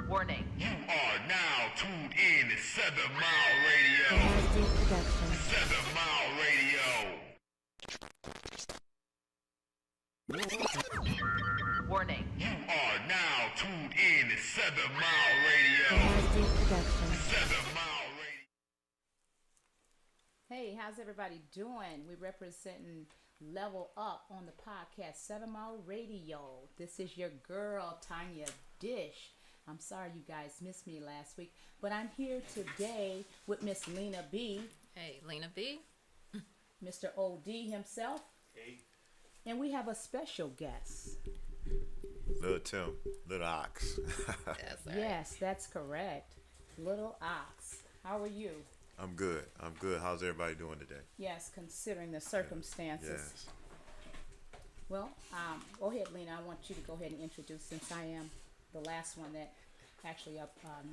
Warning. You are now tuned in to 7 Mile Radio. Production. 7 Mile Radio. Warning. You are now tuned in to 7 Mile Radio. Production. 7 Mile Radio. Hey, how's everybody doing? We're representing Level Up on the podcast 7 Mile Radio. This is your girl, Tanya Dish. I'm sorry you guys missed me last week, but I'm here today with Miss Lena B, Hey, Lena B. Mr. O.D. himself, and we have a special guest. Little Tim, Little Ox. That's right. Yes, that's correct. Little Ox. How are you? I'm good. How's everybody doing today? Yes, considering the circumstances. Yes. Well, go ahead, Lena. I want you to go ahead and introduce, since I am the last one that actually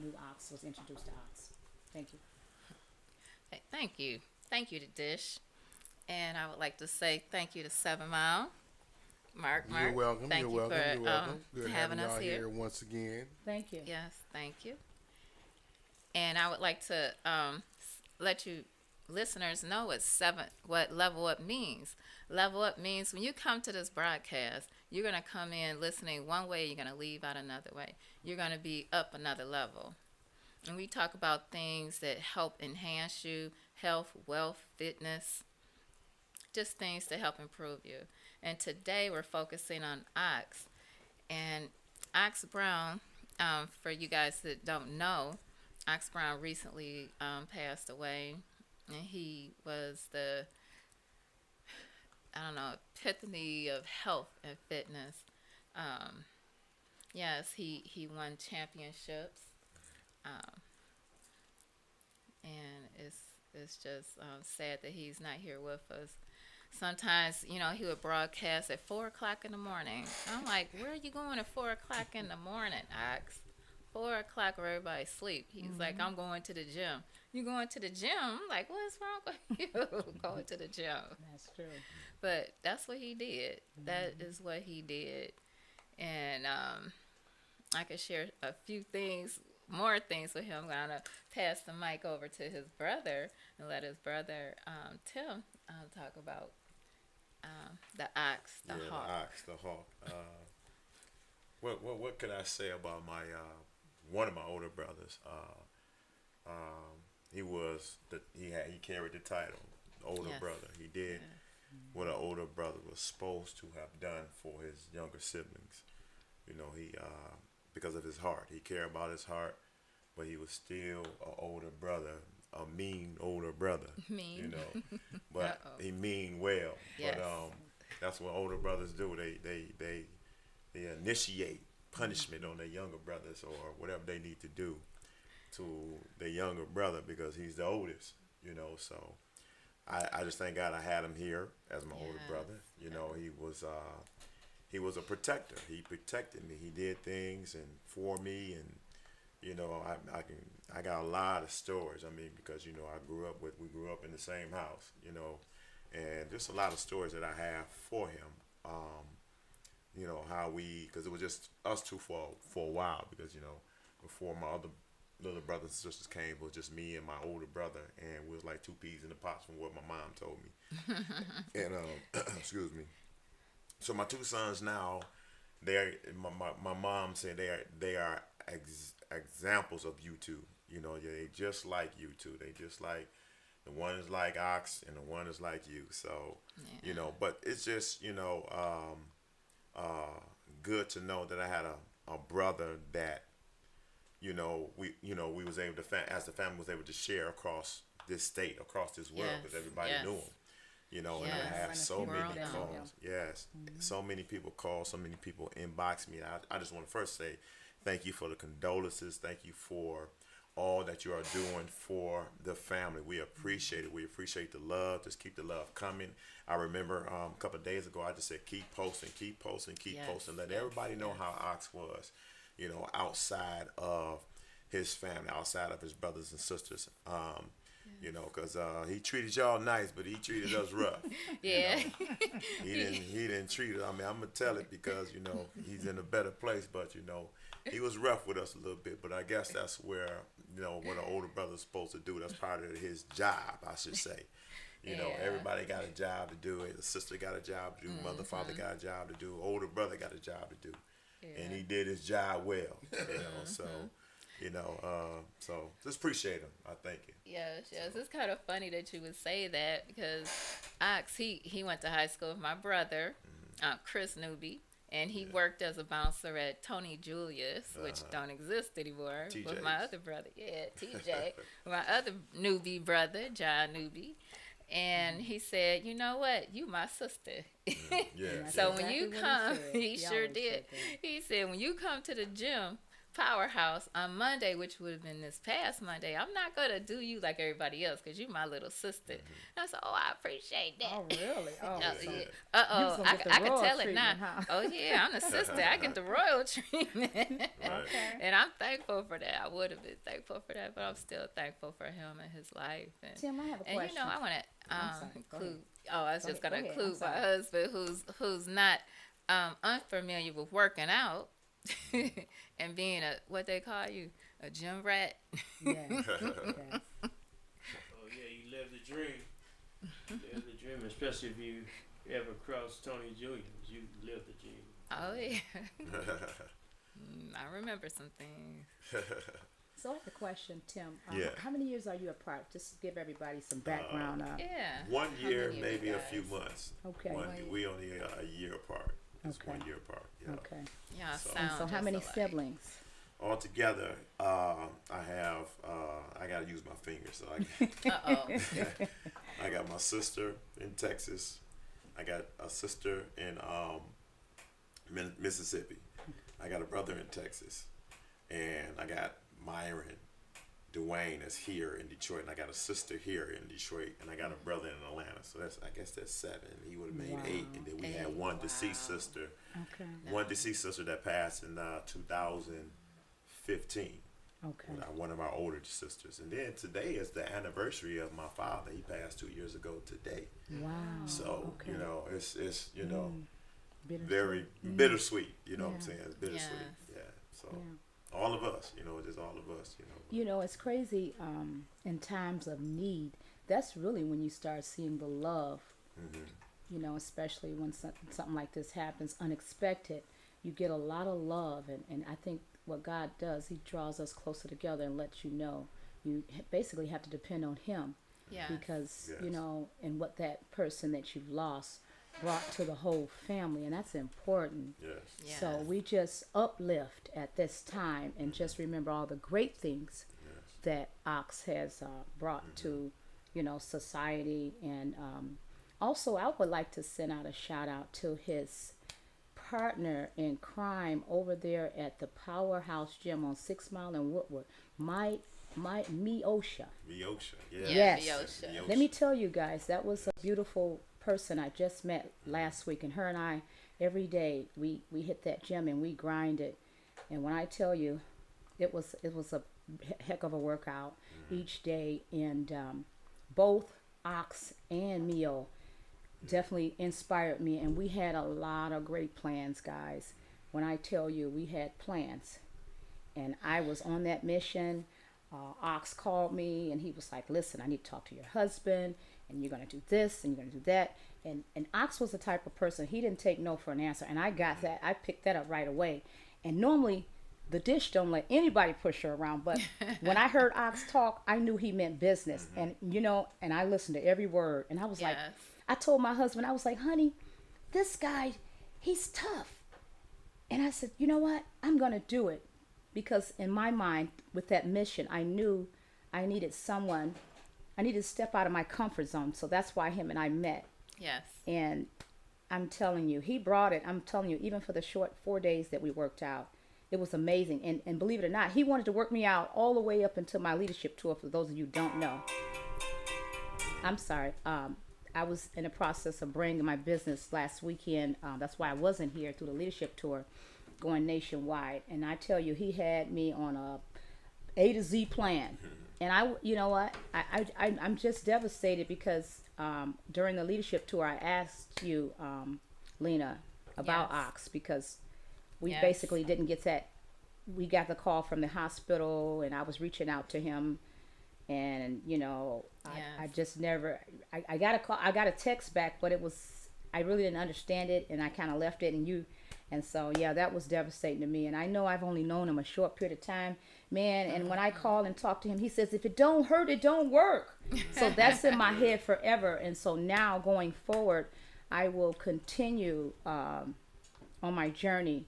knew Ox, was introduced to Ox. Thank you. Hey, thank you. Thank you to Dish. And I would like to say thank you to 7 Mile. Mark. You're welcome. Thank You're you welcome. for You're welcome. Good having us y'all here. once again. Thank you. Yes, thank you. And I would like to let you listeners know what Level Up means. Level Up means when you come to this broadcast, you're going to come in listening one way, you're going to leave out another way. You're going to be up another level. And we talk about things that help enhance you, health, wealth, fitness, just things to help improve you. And today we're focusing on Ox. And Ox Brown, for you guys that don't know, Ox Brown recently passed away. And he was the, epitome of health and fitness. Yes, he won championships. And it's just sad that he's not here with us. Sometimes, he would broadcast at 4 o'clock in the morning. I'm like, where are you going at 4 o'clock in the morning, Ox? 4 o'clock where everybody sleep. He's like, I'm going to the gym. You going to the gym? I'm like, what's wrong with you going to the gym? That's true. But that's what he did. That is what he did. And I could share a few more things with him. I'm going to pass the mic over to his brother and let his brother, Tim, talk about the Ox, the Hawk. The Ox, the Hawk. What could I say about my one of my older brothers? He carried the title, older Yes. brother. He did what an older brother was supposed to have done for his younger siblings. He because of his heart, he cared about his heart, but he was still an older brother, a mean older brother. Mean. But he mean well. Yes. But that's what older brothers do. They initiate punishment on their younger brothers or whatever they need to do to their younger brother because he's the oldest. So I just thank God I had him here as my older brother. He was a protector. He protected me. He did things for me, and I got a lot of stories. Because we grew up in the same house. And just a lot of stories that I have for him. Because it was just us two for a while. Because before my other little brothers and sisters came, it was just me and my older brother, and we was like two peas in the pot from what my mom told me. And excuse me. So my two sons now, my mom said they are examples of you two. They just like you two. They just like the one is like Ox and the one is like you. So but it's just good to know that I had a brother that we was able to as the family was able to share across this state, across this world, because everybody knew him. And I have so many calls. Yes. So many people call, so many people inbox me. And I just want to first say thank you for the condolences. Thank you for all that you are doing for the family. We appreciate it. We appreciate the love. Just keep the love coming. I remember a couple of days ago, I just said, keep posting. Let everybody know how Ox was, outside of his family, outside of his brothers and sisters. Because he treated y'all nice, but he treated us rough. Yeah. He didn't treat it. I'm gonna tell it because he's in a better place, but he was rough with us a little bit, but I guess that's where, what an older brother's supposed to do. That's part of his job, I should say. Everybody got a job to do. The sister got a job to do. Mother, father got a job to do. Older brother got a job to do. And he did his job well, so, so just appreciate him. I thank you. Yes. It's kind of funny that you would say that because Ox, he went to high school with my brother, Chris Newby, and he worked as a bouncer at Tony Julius, which don't exist anymore, TJ's. with my other brother, TJ, my other Newby brother, John Newby. And he said, you know what? You my sister. Yeah. So Exactly when you what he come, said. he He sure always did. said that. He said, when you come to the gym, Powerhouse, on Monday, which would have been this past Monday, I'm not going to do you like everybody else because you my little sister. And I said, oh, I appreciate that. Oh, really? Oh, so Yeah. you Uh-oh, was gonna I get the can royal tell it now. treatment, huh? Oh, yeah, I'm the sister. I get the royal treatment. Okay. And I'm thankful for that. I would have been thankful for that, but I'm still thankful for him and his life. And, Tim, I have a and question. I want to I'm sorry. Go include. ahead. Oh, I was Go just ahead. going Go to ahead. I'm include my sorry. husband, who's not unfamiliar with working out and being what they call you, a gym rat. Yes. Yes. Oh yeah, you live the dream. You live the dream, especially if you ever cross Tony Julius. You live the dream. Oh yeah. I remember some things. So I have a question, Tim. Yeah. How many years are you apart? Just to give everybody some background. Yeah. 1 How year, many of maybe you a few guys? months. Okay. We only a year apart. It's Okay. 1 year apart. Yeah. Okay. Yeah, So- sound So how just many alike. siblings? Altogether, I have. I gotta use my fingers. So Uh-oh. I got my sister in Texas. I got a sister in Mississippi. I got a brother in Texas, and I got Myron Dwayne is here in Detroit, and I got a sister here in Detroit, and I got a brother in Atlanta. So I guess that's 7. He would have made Wow. 8, and then we had one deceased Wow. sister, Okay. one deceased sister that passed in 2015. Okay. One of our older sisters, and then today is the anniversary of my father. He passed 2 years ago today. Wow. So okay. it's Bittersweet. very bittersweet. You know what I'm Yeah. saying? It's bittersweet. Yes. Yeah. So Yeah. all of us, just all of us. You know, it's crazy. In times of need, that's really when you start seeing the love. You know, especially when something like this happens unexpected, you get a lot of love, and I think what God does, He draws us closer together and lets you know you basically have to depend on Him. Yeah. Because Yes. and what that person that you've lost brought to the whole family, and that's important. Yes. Yes. So we just uplift at this time and just remember all the great things that Ox has brought to society. And also I would like to send out a shout out to his partner in crime over there at the Powerhouse Gym on 6 Mile and Woodward, Miosha. Miosha. Yeah. Yeah, Yes. Miosha. Let me tell you guys, that was a beautiful person I just met last week, and her and I, every day we hit that gym and we grinded. And when I tell you, it was a heck of a workout each day. And both Ox and Mio definitely inspired me, and we had a lot of great plans, guys. When I tell you, we had plans, and I was on that mission. Ox called me, and he was like, listen, I need to talk to your husband, and you're going to do this, and you're going to do that. And Ox was the type of person, he didn't take no for an answer, and I got that. I picked that up right away. And normally, the dish don't let anybody push her around, but when I heard Ox talk, I knew he meant business. And, and I listened to every word, and I was like, Yes. I told my husband, I was like, honey, this guy, he's tough. And I said, you know what? I'm going to do it. Because in my mind, with that mission, I knew I needed someone. I needed to step out of my comfort zone. So that's why him and I met. Yes. And I'm telling you, he brought it. I'm telling you, even for the short 4 days that we worked out, it was amazing. And believe it or not, he wanted to work me out all the way up until my leadership tour, for those of you who don't know. I'm sorry. I was in the process of bringing my business last weekend. That's why I wasn't here through the leadership tour, going nationwide. And I tell you, he had me on a to Z plan. And you know what? I'm just devastated because during the leadership tour, I asked you, Lena, about Yes. Ox, because we Yes. basically didn't get that we got the call from the hospital, and I was reaching out to him, and I just never. I got a call. I got a text back, but I really didn't understand it, and I kind of left it. And so that was devastating to me. And I know I've only known him a short period of time, man. And when I call and talk to him, he says, "If it don't hurt, it don't work." So that's in my head forever. And so now going forward, I will continue on my journey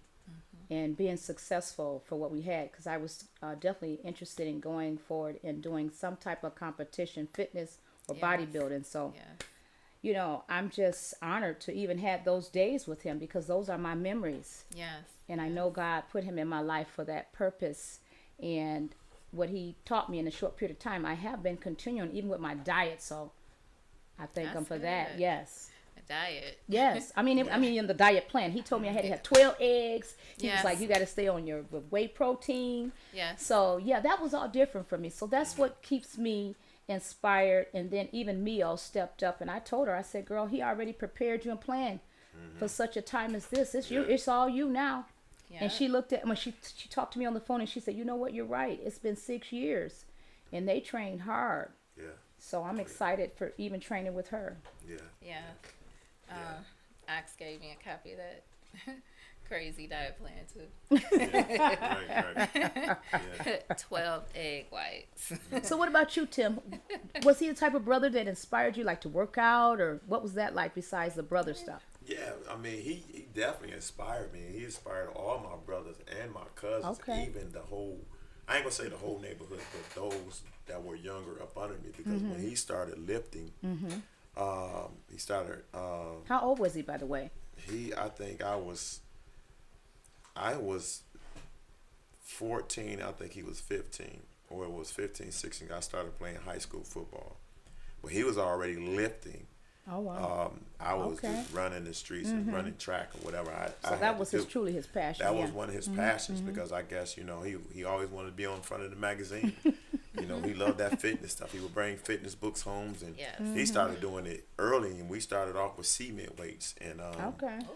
and being successful for what we had, because I was definitely interested in going forward and doing some type of competition, fitness or bodybuilding. So, I'm just honored to even have those days with him, because those are my memories. Yes. And I know God put him in my life for that purpose. And what he taught me in a short period of time, I have been continuing even with my diet. So I thank him for that. Yes. Diet. Yes. I mean, in the diet plan, he told me I had to have 12 eggs. He was like, you got to stay on your whey protein. Yes. So, that was all different for me. So that's what keeps me inspired. And then even Mio stepped up, and I told her, I said, girl, he already prepared you and planned for such a time as this. It's you. It's all you now. Yeah. And she looked at, when she talked to me on the phone, and she said, you know what, you're right. It's been 6 years, and they trained hard. Yeah. So I'm excited for even training with her. Yeah. Yeah. Axe gave me a copy of that crazy diet plan too. Right. 12 egg whites. So what about you, Tim? Was he the type of brother that inspired you, like to work out, or what was that like besides the brother stuff? Yeah, I mean, he definitely inspired me. He inspired all my brothers and my cousins, even the whole, I ain't gonna say the whole neighborhood, but those that were younger up under me, because when he started lifting, he started. How old was he, by the way? I think I was 14. I think he was 15, or it was 15, 16. I started playing high school football, but he was already lifting. Oh wow! I was just running the streets and running track or whatever. So that was truly his passion. That was one of his passions, because I guess he always wanted to be on front of the magazine. He loved that fitness stuff. He would bring fitness books home, and he started doing it early. And we started off with cement weights. And Oh,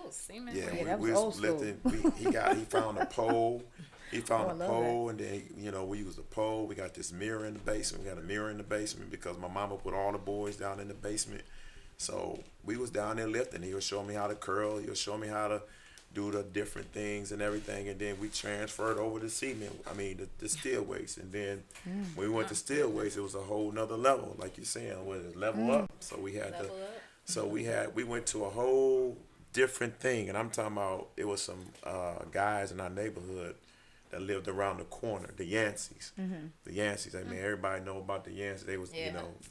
cement weights. yeah, that we was was old lifting. He found a pole. He found I a love pole, and then we used a pole. We got this mirror in the basement. We got a mirror in the basement because my mama put all the boys down in the basement. So we was down there lifting. He was showing me how to curl. He was showing me how to do the different things and everything. And then we transferred over to cement. The steel weights. And then when we went to steel weights, it was a whole nother level, like you're saying, level up. So we had Level up. So we went to a whole different thing. And I'm talking about, it was some guys in our neighborhood that lived around the corner, the Yanceys. The Yanceys. Everybody know about the Yanceys. They was,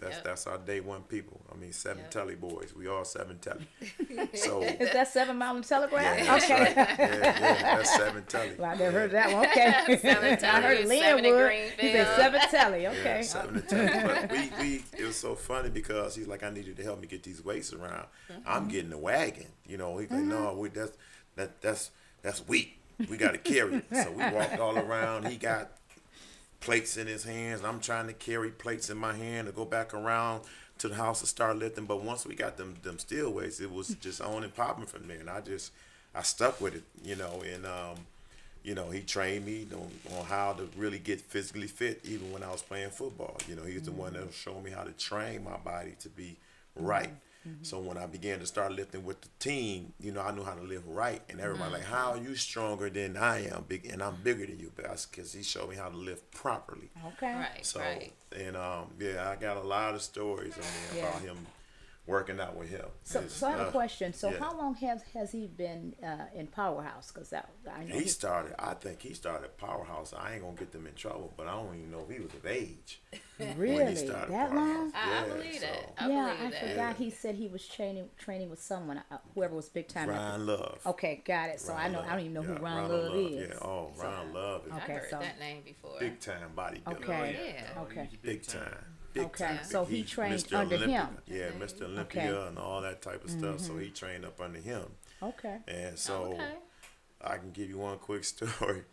that's our day one people. Seven Telly boys. We all Seven Telly. So Is that 7 Mile and Telegraph? yeah, that's Okay. right. Yeah, that's Seven Telly. Well, I never heard that one. Okay. 7 Telly, I heard 7 in Linwood. He Greenfield. said 7 Telly. Okay. Yeah, 7 Telly. But it was so funny because he's like, I need you to help me get these weights around. I'm getting the wagon. He's like, no, that's weak. We got to carry it. So we walked all around. He got plates in his hands. I'm trying to carry plates in my hand to go back around to the house to start lifting. But once we got them steel weights, it was just on and popping from there. And I stuck with it, and he trained me on how to really get physically fit, even when I was playing football. He's the one that showed me how to train my body to be right. So when I began to start lifting with the team, I knew how to lift right. And everybody like, how are you stronger than I am? And I'm bigger than you. Because he showed me how to lift properly. Okay. Right. So, right. and I got a lot of stories about him working out with him. So I have a question. So how long has he been in Powerhouse? Because I know I think he started Powerhouse. I ain't gonna get them in trouble, but I don't even know if he was of age. Really? When he started That Powerhouse. long? I believe that. I believe that. forgot he said he was training with someone, whoever was big time. Ryan Love. Okay, got it. So Ryan I Love. don't even know who Yeah, Ron Love is. Yeah, Ryan Love is Okay, I heard so- that name before. big time bodybuilder. Okay. Yeah. Okay. Big time. Big Okay, time. so he He's trained Mr. under Olympia. him. Yeah, Mr. Olympia and all that type of stuff. So he trained up under him. Okay. And so Okay. I can give you one quick story.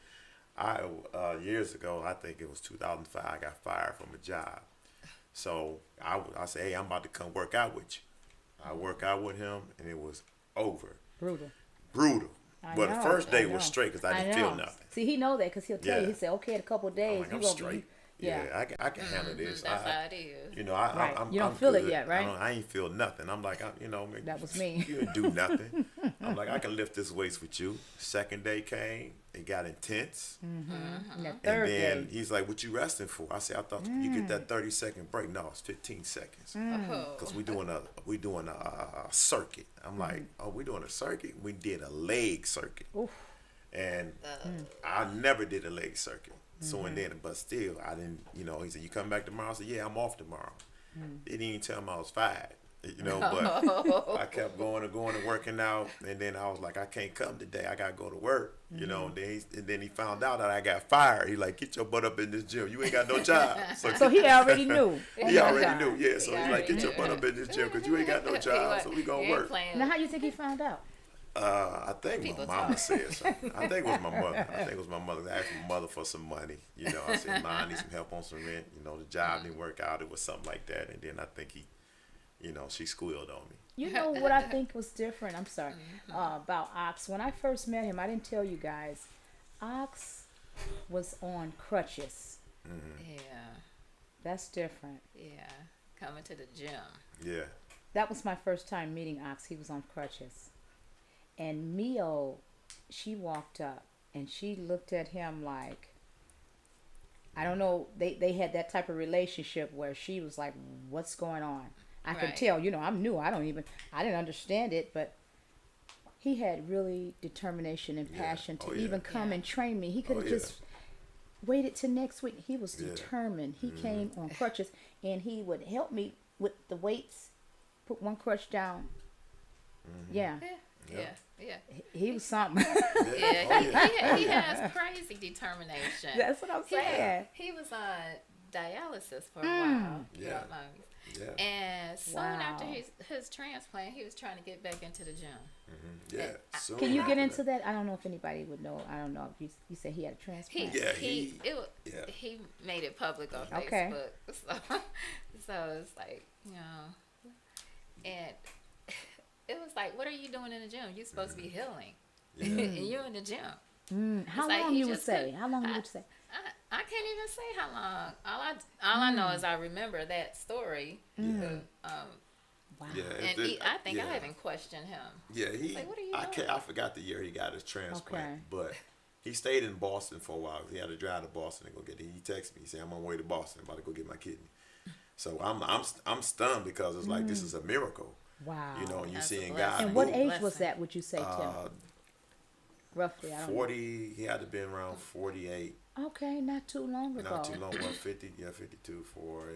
Years ago, I think it was 2005, I got fired from a job. So I said, hey, I'm about to come work out with you. I work out with him, and it was over. Brutal. Brutal. Well, the first day I was know. straight because I didn't feel nothing. See, he know that because he'll tell you. Yeah. He said, okay, in a couple of I'm days, like, I'm you gonna straight. be. Yeah. I can handle this. That's how it is. You know, Right. I'm You don't I'm feel it good. yet, right? I ain't feel nothing. I'm like, man, That was me. You didn't do nothing. I'm like, I can lift this weights with you. Second day came, it got intense. And that And third then day. he's like, what you resting for? I said, I thought you get that 30-second break. No, it's 15 seconds. Oh. Because we doing a circuit. I'm like, oh, we doing a circuit? We did a leg circuit. Oof. And I never did a leg circuit. So and then, but still, I didn't, he said, you come back tomorrow? I said, yeah, I'm off tomorrow. They didn't even tell him I was fired, but I kept going and working out. And then I was like, I can't come today. I got to go to work, and then he found out that I got fired. He like, get your butt up in this gym. You ain't got no job. So he already knew. He Oh my already God. knew, yeah. So he's like, get your butt up in this gym because you ain't got no job. So we going to work. Now, how you think he found out? I think People my mama talk. said something. I think it was my mother. I asked my mother for some money. I said, Ma, I need some help on some rent. The job didn't work out. It was something like that. And then I think she squealed on me. You know what I think was different? I'm sorry. About Ox. When I first met him, I didn't tell you guys. Ox was on crutches. Yeah. That's different. Yeah. Coming to the gym. Yeah. That was my first time meeting Ox. He was on crutches. And Mio, she walked up and she looked at him like, I don't know, they had that type of relationship where she was like, what's going on? I could Right. tell, I'm new. I didn't understand it, but he had really determination and Yeah. passion to Oh, yeah. even come Yeah. and train me. He could have Oh, yeah. just waited till next week. He was Yeah. determined. He came on crutches and he would help me with the weights, put one crutch down. Yeah. Yeah. Yeah. He was something. Yeah. Oh, yeah. He has crazy determination. That's what I'm saying. He was on dialysis for a while. Yeah. Yeah. And soon Wow. after his transplant, he was trying to get back into the gym. Yeah. Soon Can you get after into that. that? I don't know if anybody would know. I don't know if you said he had a transplant. Yeah, He made it public on Okay. Facebook. So it's like, and it was like, what are you doing in the gym? You're supposed to be healing. And you're in the gym. How like long he you would just say? couldn't- How long you would say? I can't even say how long. All I know is I remember that story. Wow. Yeah. And I think yeah. I even questioned him. Yeah, Like, what are you doing? I forgot the year he got his transplant, Okay. but he stayed in Boston for a while. He had to drive to Boston and go get it. He texted me. He said, "I'm on my way to Boston. I'm about to go get my kidney." So I'm stunned because it's like this is a miracle. Wow. And you That's a seeing blessing. God And what move. age was Blessing. that? Would you say, Tim? Roughly, I don't 40. He had to be around 48. know. Okay, not too long ago. Not too long. Well, 50. Yeah, 52.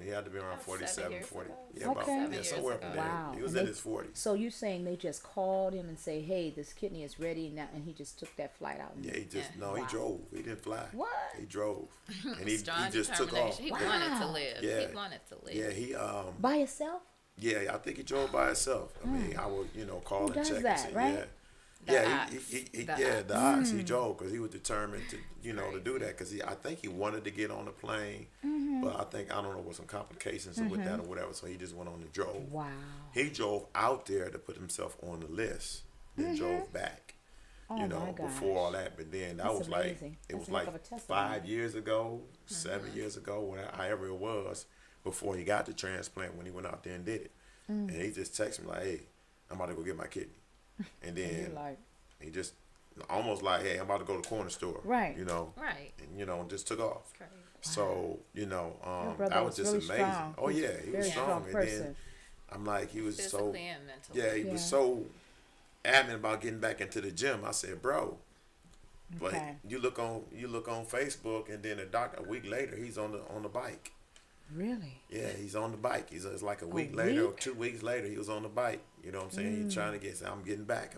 He had to be around About 47, 7 40. years ago. Yeah, about Okay. yeah, somewhere up in there. Wow. He was And in they- his 40s. So you saying they just called him and say, "Hey, this kidney is ready now," and he just took that flight out? Yeah, he just Yeah. no, he Wow. drove. He didn't fly. What? He drove, and he Strong just took off. determination. He wanted to Wow. live. Yeah. He wanted to live. Yeah, he By yourself? Yeah, I think he drove by himself. I mean, I would, call Who and does check that, and say, right? yeah. The Yeah, ox. the ox. He drove because he was determined to, to do that. Because I think he wanted to get on the plane, but I don't know, with some complications with that or whatever. So he just went on and drove. Wow. He drove out there to put himself on the list, then drove back. Oh my gosh. Before all that. But then that That's was amazing. it That's was a heck like of a testimony. 5 years ago, 7 years ago, however it was, before he got the transplant, when he went out there and did it. And he just texted me like, "Hey, I'm about to go get my kidney." And You're then like, he just almost like, "Hey, I'm about to go to the corner store." Right. Right. And just took off. Crazy. So, brother that was was just really amazing. strong. Oh He's yeah, a he very was strong. strong And person. then I'm like, he was so Physically and mentally. yeah, he was so adamant about getting back into the gym. I said, "Bro, but Okay. you look on Facebook, and then a week later he's on the bike. really? Yeah, he's on the bike. It's like a week later or week? 2 weeks later he was on the bike. You know what I'm saying? He's trying to I'm getting back.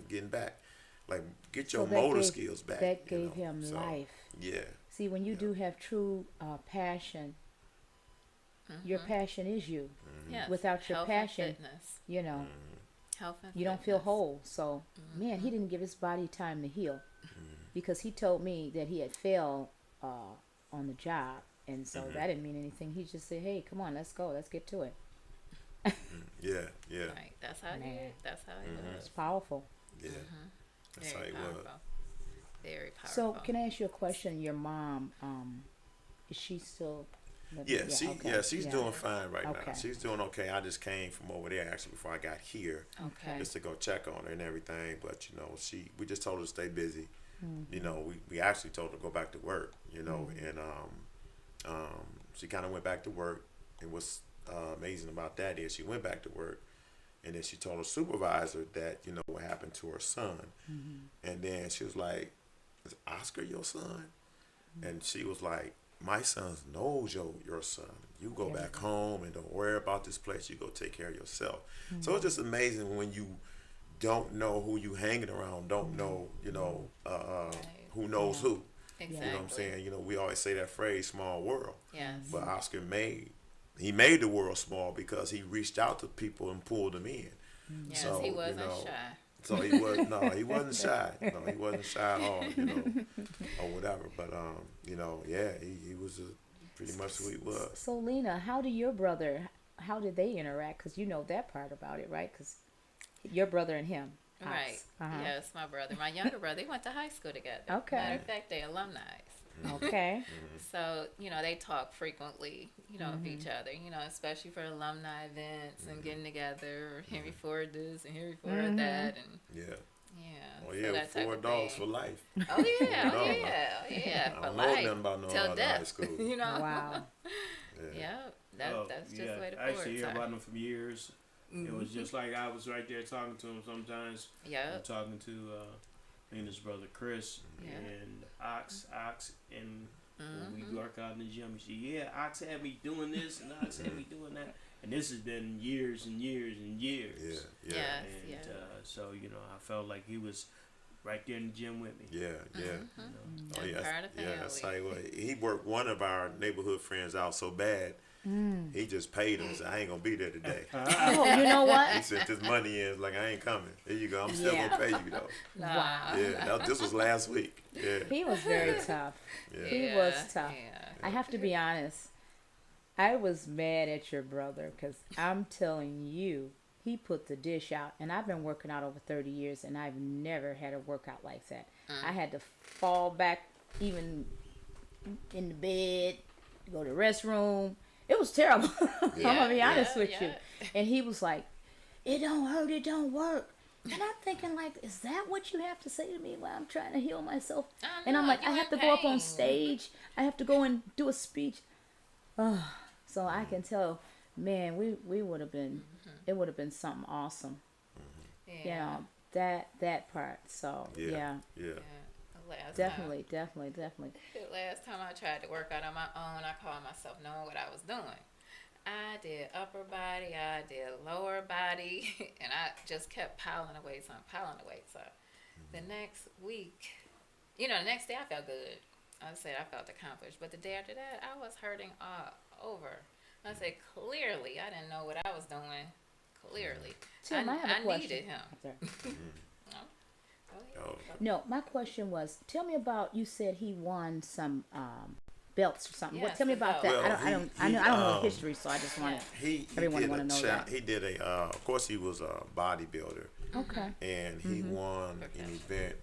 Like, get your So that motor gave- skills back. That you gave know? him So, life. Yeah. See, when you do have true passion, your passion is you. Yes. Without your Health passion, and fitness. You know, Health and you don't feel fitness. whole. So, man, he didn't give his body time to heal because he told me that he had failed on the job, and so that didn't mean anything. He just said, "Hey, come on, let's go, let's get to it." Yeah. Right. That's how Man. That's how it It's was. powerful. Yeah. That's how Very he powerful. was. Very So, powerful. can I ask you a question? Your mom, is she still living? Yeah, she's Yeah. doing fine right now. Okay. She's doing okay. I just came from over there actually before I got here, Okay. just to go check on her and everything. But you know, we just told her to stay busy. Mm-hmm. You know, we actually told her to go back to work. You know, and she kind of went back to work. And what's amazing about that is she went back to work, and then she told her supervisor that you know what happened to her son, and then she was like, "Is Oscar your son?" And she was like, "My son knows your son. You go back home and don't worry about this place. You go take care of yourself." So it's just amazing when you don't know who you hanging around, don't know, you know, who knows who. Exactly. You know what I'm saying? You know, we always say that phrase, small world. Yes. But Oscar made the world small because he reached out to people and pulled them in. Yes, So, he you wasn't know, shy. So he wasn't shy. No, he wasn't shy at all, you know, or whatever. But you know, yeah, he was pretty much who he was. So, Lena, how did they interact? Because you know that part about it, right? Because your brother and him. Right. Uh-huh. Yes, my brother. My younger brother, they went to high school together. Okay. Matter of fact, they alumni. Okay. So, you know, they talk frequently, you know, of each other, you know, especially for alumni events and getting together, Henry Ford this and Henry Ford that. And Yeah. yeah. Oh so yeah, that type 4 of dogs thing. for life. Oh, yeah. No, Oh, yeah. Oh, yeah. I For don't know life. nothing about no Till other death. high school. You know? Wow. Yeah. That's just the way the I used to hear boards about are. him for years. It was just like I was right there talking to him sometimes. I'm Yep. talking to Lena's brother Chris Yeah. and Ox, and when we work out in the gym, he said, "Yeah, Ox had me doing this, and Ox had me doing that," and this has been years and years and years. Yeah, yeah, Yes, And yeah. so you know, I felt like he was right there in the gym with me. yeah, yeah. You know? Oh And yeah, part of yeah. That's how family. he worked one of our neighborhood friends out so bad. He just paid him. Said, "I ain't gonna be there today." Oh, you know He what? sent this money in. Like, "I ain't coming. Here you go. I'm still Yeah. gonna pay you though." Nah. Yeah, this was last week. Yeah, He was very tough. yeah. He Yeah, was tough. Yeah. I have to be honest. I was mad at your brother because I'm telling you, he put the dish out, and I've been working out over 30 years, and I've never had a workout like that. I had to fall back even in the bed, go to the restroom. It was terrible. I'm gonna be honest with you. And he was like, "It don't hurt, it don't work." And I'm thinking, like, is that what you have to say to me while I'm trying to heal myself? I And I'm know, like, you I have to in go up on pain. stage. I have to go and do a speech. So I can tell, man, we would have been, it would have been something awesome. You know, that part. So yeah, Yeah. The last definitely. The last time I tried to work out on my own, I called myself knowing what I was doing. I did upper body, I did lower body, and I just kept piling the weights on. The next week, you know, the next day I felt good. I said I felt accomplished. But the day after that, I was hurting all over. I said, clearly, I didn't know what I was doing. Clearly. Tim, I have a I question. needed him. Sorry. Oh, No, my question was, tell me about. You said he won some belts or something. Yes, Tell me the about belt. that. Well, I don't he- know um, the history, so I just wanted. he Everyone did wanna know that. He did a. Of course, he was a bodybuilder, Okay. and he won an event.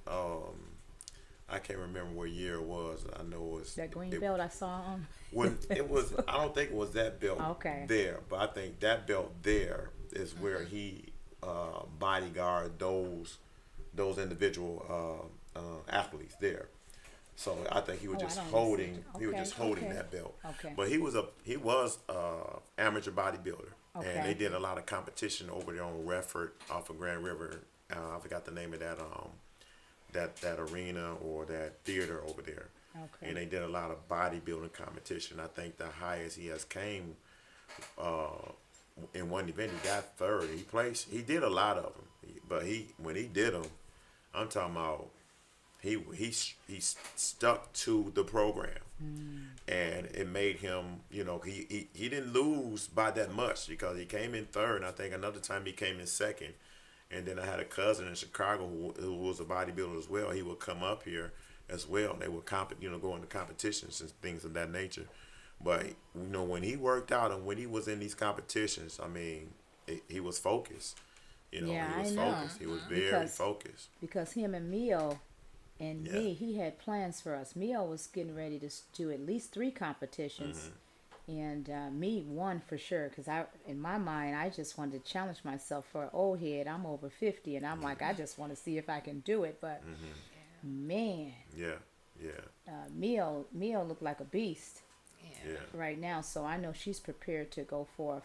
I can't remember what year it was. I know it was That green it- belt I saw on. When it was, I don't think it was that belt Okay. there, but I think that belt there is where he bodyguard those individual athletes there. So I think he was Oh, I just don't see holding it. he was Okay, just holding okay. that belt. Okay. But he was amateur bodybuilder, Okay. and they did a lot of competition over there on Redford off of Grand River. I forgot the name of that arena or that theater over there. Okay. And they did a lot of bodybuilding competition. I think the highest he has came in one event, he got third. He did a lot of them, but when he did them, I'm talking about he stuck to the program, and it made him, you know, he didn't lose by that much because he came in third. And I think another time he came in second. And then I had a cousin in Chicago who was a bodybuilder as well. He would come up here as well. They would go into competitions and things of that nature. But you know, when he worked out and when he was in these competitions, I mean, he was focused. You know, Yeah, he was I know. focused. He was very Because- focused. Because him and Mio and Yeah. me, he had plans for us. Mio was getting ready to do at least 3 competitions. And me won for sure, because in my mind, I just wanted to challenge myself for an old head. I'm over 50, and I'm like, I just want to see if I can do it. But man, Yeah, yeah, Mio looked like a beast Yeah. yeah. right now. So I know she's prepared to go forth,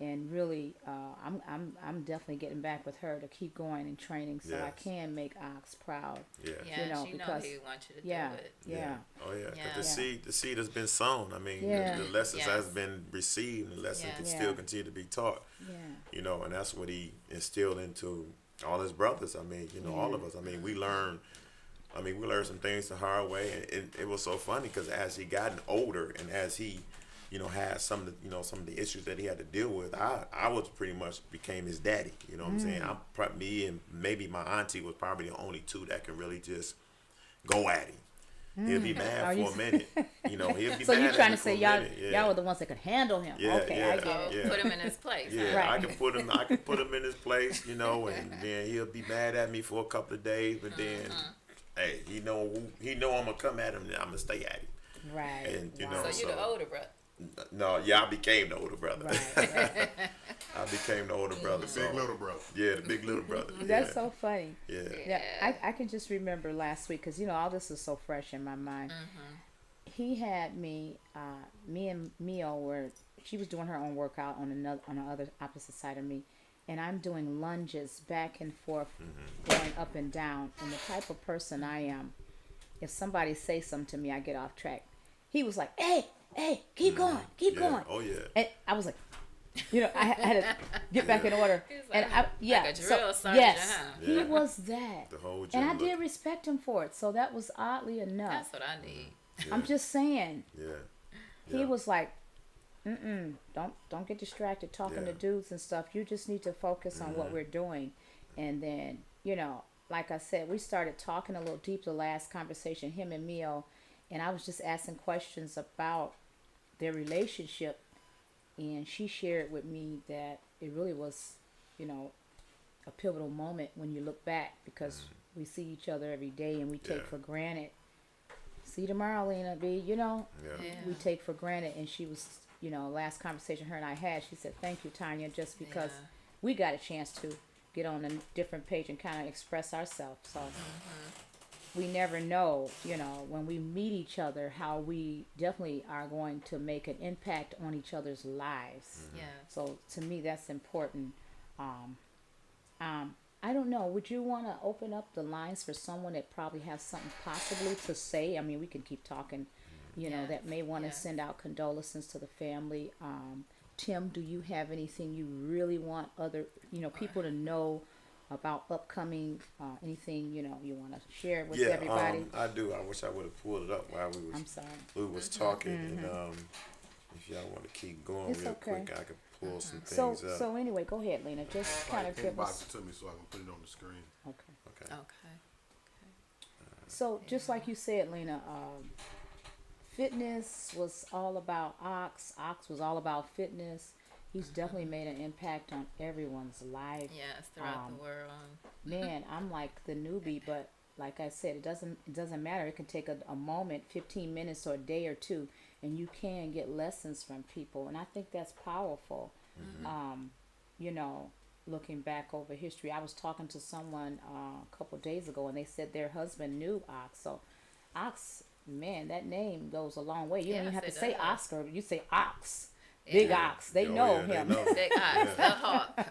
and really, I'm definitely getting back with her to keep going and training, so I Yes. can make Ox proud. Yeah. Yeah, You know, she know because- he wants you to Yeah, do it. yeah. Oh yeah. 'Cause Yeah. the seed has been sown. I mean, Yeah. the lessons Yes. has been received. The lessons Yeah. can Yeah. still continue to be taught. Yeah. You know, and that's what he instilled into all his brothers. I mean, you know, all of us. I mean, we learned some things the hard way, and it was so funny because as he gotten older and as he, you know, had some of the issues that he had to deal with, I was pretty much became his daddy. You know what I'm saying? Me and maybe my auntie was probably the only two that could really just go at him. He'll be mad Are you for a minute. You know, he'll be So mad you're at trying me to for say a y'all minute. Yeah. y'all were the ones that could handle him. Yeah, Okay, I get Oh, it. Yeah. put him in his place. Yeah, huh? Right. I can put him in his place, you know, and then he'll be mad at me for a couple of days, but then, hey, he know I'm gonna come at him, and I'm gonna stay at him. Right. And, you wow. know, So you the older brother. No, yeah, I became the older brother. Right, right. I became the older brother. So, Big little brother. yeah, the big little brother. That's yeah. so funny. Yeah. Yeah, I can just remember last week because all this is so fresh in my mind. He had me and Mio she was doing her own workout on the other opposite side of me, and I'm doing lunges back and forth, going up and down. And the type of person I am, if somebody says something to me, I get off track. He was like, "Hey, keep going, keep Yeah. going." Oh yeah. And I was like, I had to get back in order. He's And like- yeah, like a so, drill sergeant, yes, huh? he Yeah. was that. The whole And I gym did look. respect him for it. So that was oddly enough. That's what I need. I'm just saying. Yeah. He Yeah. was like, don't get distracted talking to Yeah. dudes and stuff. You just need to focus on what we're doing. And then, like I said, we started talking a little deep the last conversation, him and Mio, and I was just asking questions about their relationship, and she shared with me that it really was, a pivotal moment when you look back, because we see each other every day and we take Yeah. for granted. See you tomorrow, Lena B. Yeah. We take for granted. And she was, last conversation her and I had, she said, "Thank you, Tanya, just because Yeah. we got a chance to get on a different page and kind of express ourselves." So we never know, when we meet each other, how we definitely are going to make an impact on each other's lives. Yeah. So to me, that's important. I don't know. Would you want to open up the lines for someone that probably has something possibly to say? I mean, we can keep talking, Yeah. that may want to Yeah. send out condolences to the family. Tim, do you have anything you really want other, people to know about upcoming, anything, you want to share with everybody? I do. I wish I would have pulled it up while I'm sorry. we was talking, and if y'all want to keep going It's real okay. quick, I could pull some So, things up. so anyway, go ahead, Lena. Just kind of give Inbox us. it to me so I can put it on the screen. Okay. Okay. Okay. So just like you said, Lena, fitness was all about Ox. Ox was all about fitness. He's definitely made an impact on everyone's life. Yes, throughout the world. Man, I'm like the newbie, but like I said, it doesn't matter. It can take a moment, 15 minutes or a day or two, and you can get lessons from people, and I think that's powerful. Looking back over history, I was talking to someone a couple days ago, and they said their husband knew Ox. So Ox, man, that name goes a long way. You don't even Yes, have to it say does. Oscar. You say Ox. Big Ox. They Oh, know yeah, they him. know. Big eyes, the hawk.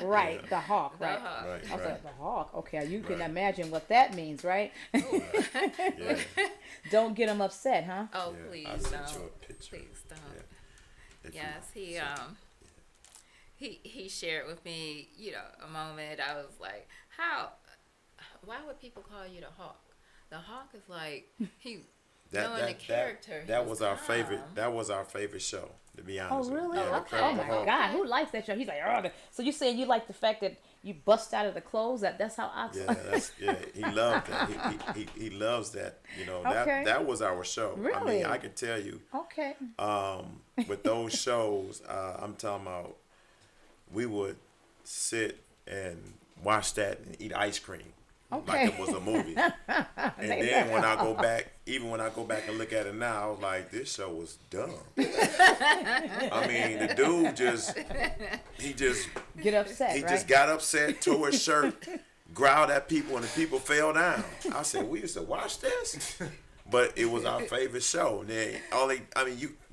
Right, the hawk, The right. hawk. Right, I was right. like, the hawk. Okay, you can Right. imagine what that means, right? Yeah. Don't get him upset, huh? Oh, Yeah, please I sent you don't. a picture. Please don't. Yeah. If you- Yes, he shared with me, a moment. I was like, why would people call you the hawk? The hawk is like knowing the character. he That was our calm. favorite. That was our favorite show, to be Oh, honest. with you. really? Yeah, the Oh, Incredible my Hulk. God. Who likes that show? He's like, oh. So you saying you like the fact that you bust out of the clothes? That's how Ox. Yeah, he loved that. He loves that. Okay. That was our show. I Really? mean, I can tell you, Okay. with those shows, I'm talking about, we would sit and watch that and eat ice cream. Okay. Like it was a movie. And then when I go back and look at it now, I was like, this show was dumb. I mean, the dude just Get upset, he right? just got upset, tore his shirt, growled at people, and the people fell down. I said, we used to watch this, but it was our favorite show. And then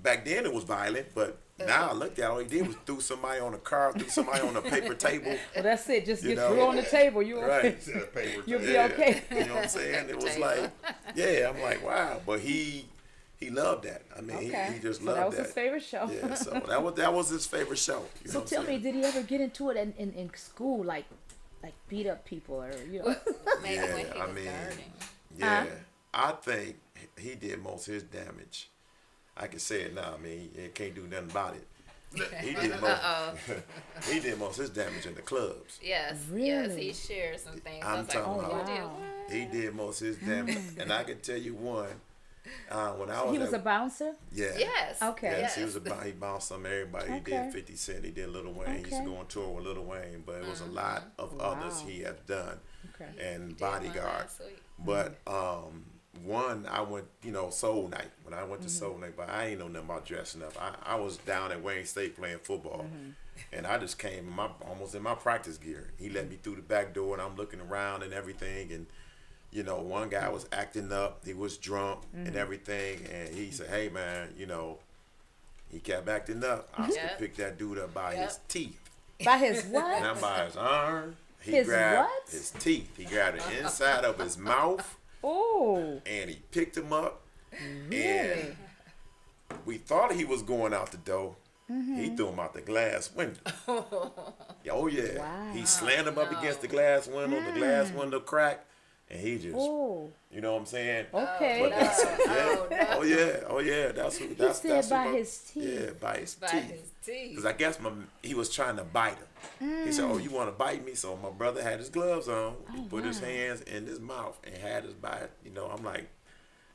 back then it was violent, but now I looked at it, all he did was threw somebody on a car, threw somebody on a paper table. Well, that's it. Just You get know? through on the table. You Right. You'll be okay. You know what I'm saying? It was like, yeah, I'm like, wow. But he loved that. I mean, Okay. he just So loved that was his favorite show. Yeah, so that was his favorite show. You know So what tell I'm me, saying? did he ever get into it in school, like beat up people or Maybe Yeah, when he I was mean, starting. Yeah, I think he did most of his damage. I can say it now. I mean, he can't do nothing about it. He did most of his damage in the clubs. Yes, yes, Really? he shared some things. I'm I was like, talking oh, about- you did wow. what? He did most of his damage, and I can tell you one. When I was He was a at, bouncer? yeah. Yes. Okay. Yes, he was he bounced some everybody. He Okay. did 50 Cent. He did Lil Wayne. He used to Okay. go on tour with Lil Wayne, but it was a lot of others Wow. he has done. Okay. And Did one Bodyguard. last week. But one, I went, Soul Night. When I went to Soul Night, but I ain't know nothing about dressing up. I was down at Wayne State playing football, and I just came almost in my practice gear. He let me through the back door, and I'm looking around and everything, and one guy was acting up. He was drunk and everything, and he said, "Hey man, he kept acting up. I used to Yep. pick that dude up by his teeth, By his what? not by his arm. He His grabbed what? his teeth. He grabbed the inside of his mouth." Oh, And he picked him up, really? and we thought he was going out the door. He threw him out the glass window. Oh yeah, Wow. he slammed him up against the glass window. The glass window cracked, and he just, Oh, you know what I'm saying? okay. But that's, oh yeah, that's who. That's said that's who by my- his teeth. Yeah, by his By teeth. his teeth. Because I guess he was trying to bite him. He said, "Oh, you want to bite me?" So my brother had his gloves on. He put his hands in his mouth and had his bite. I'm like,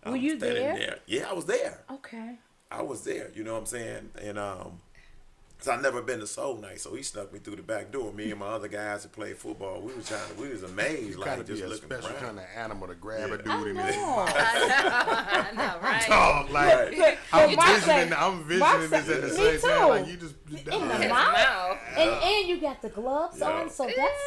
Were you standing there? Yeah, I was there. Okay. I was there. You know what I'm saying? And cause I never been to Soul Night, so he snuck me through the back door. Me and my other guys that played football, we was amazed, You gotta like be just a looking special around. kind of animal to grab a dude I in his know. I know, right? dog. Like I'm Mark visioning, said- I'm Mark visioning this said- at the me same time. too. Like you just In the His mouth? mouth. And you got the gloves Yeah. on, so that's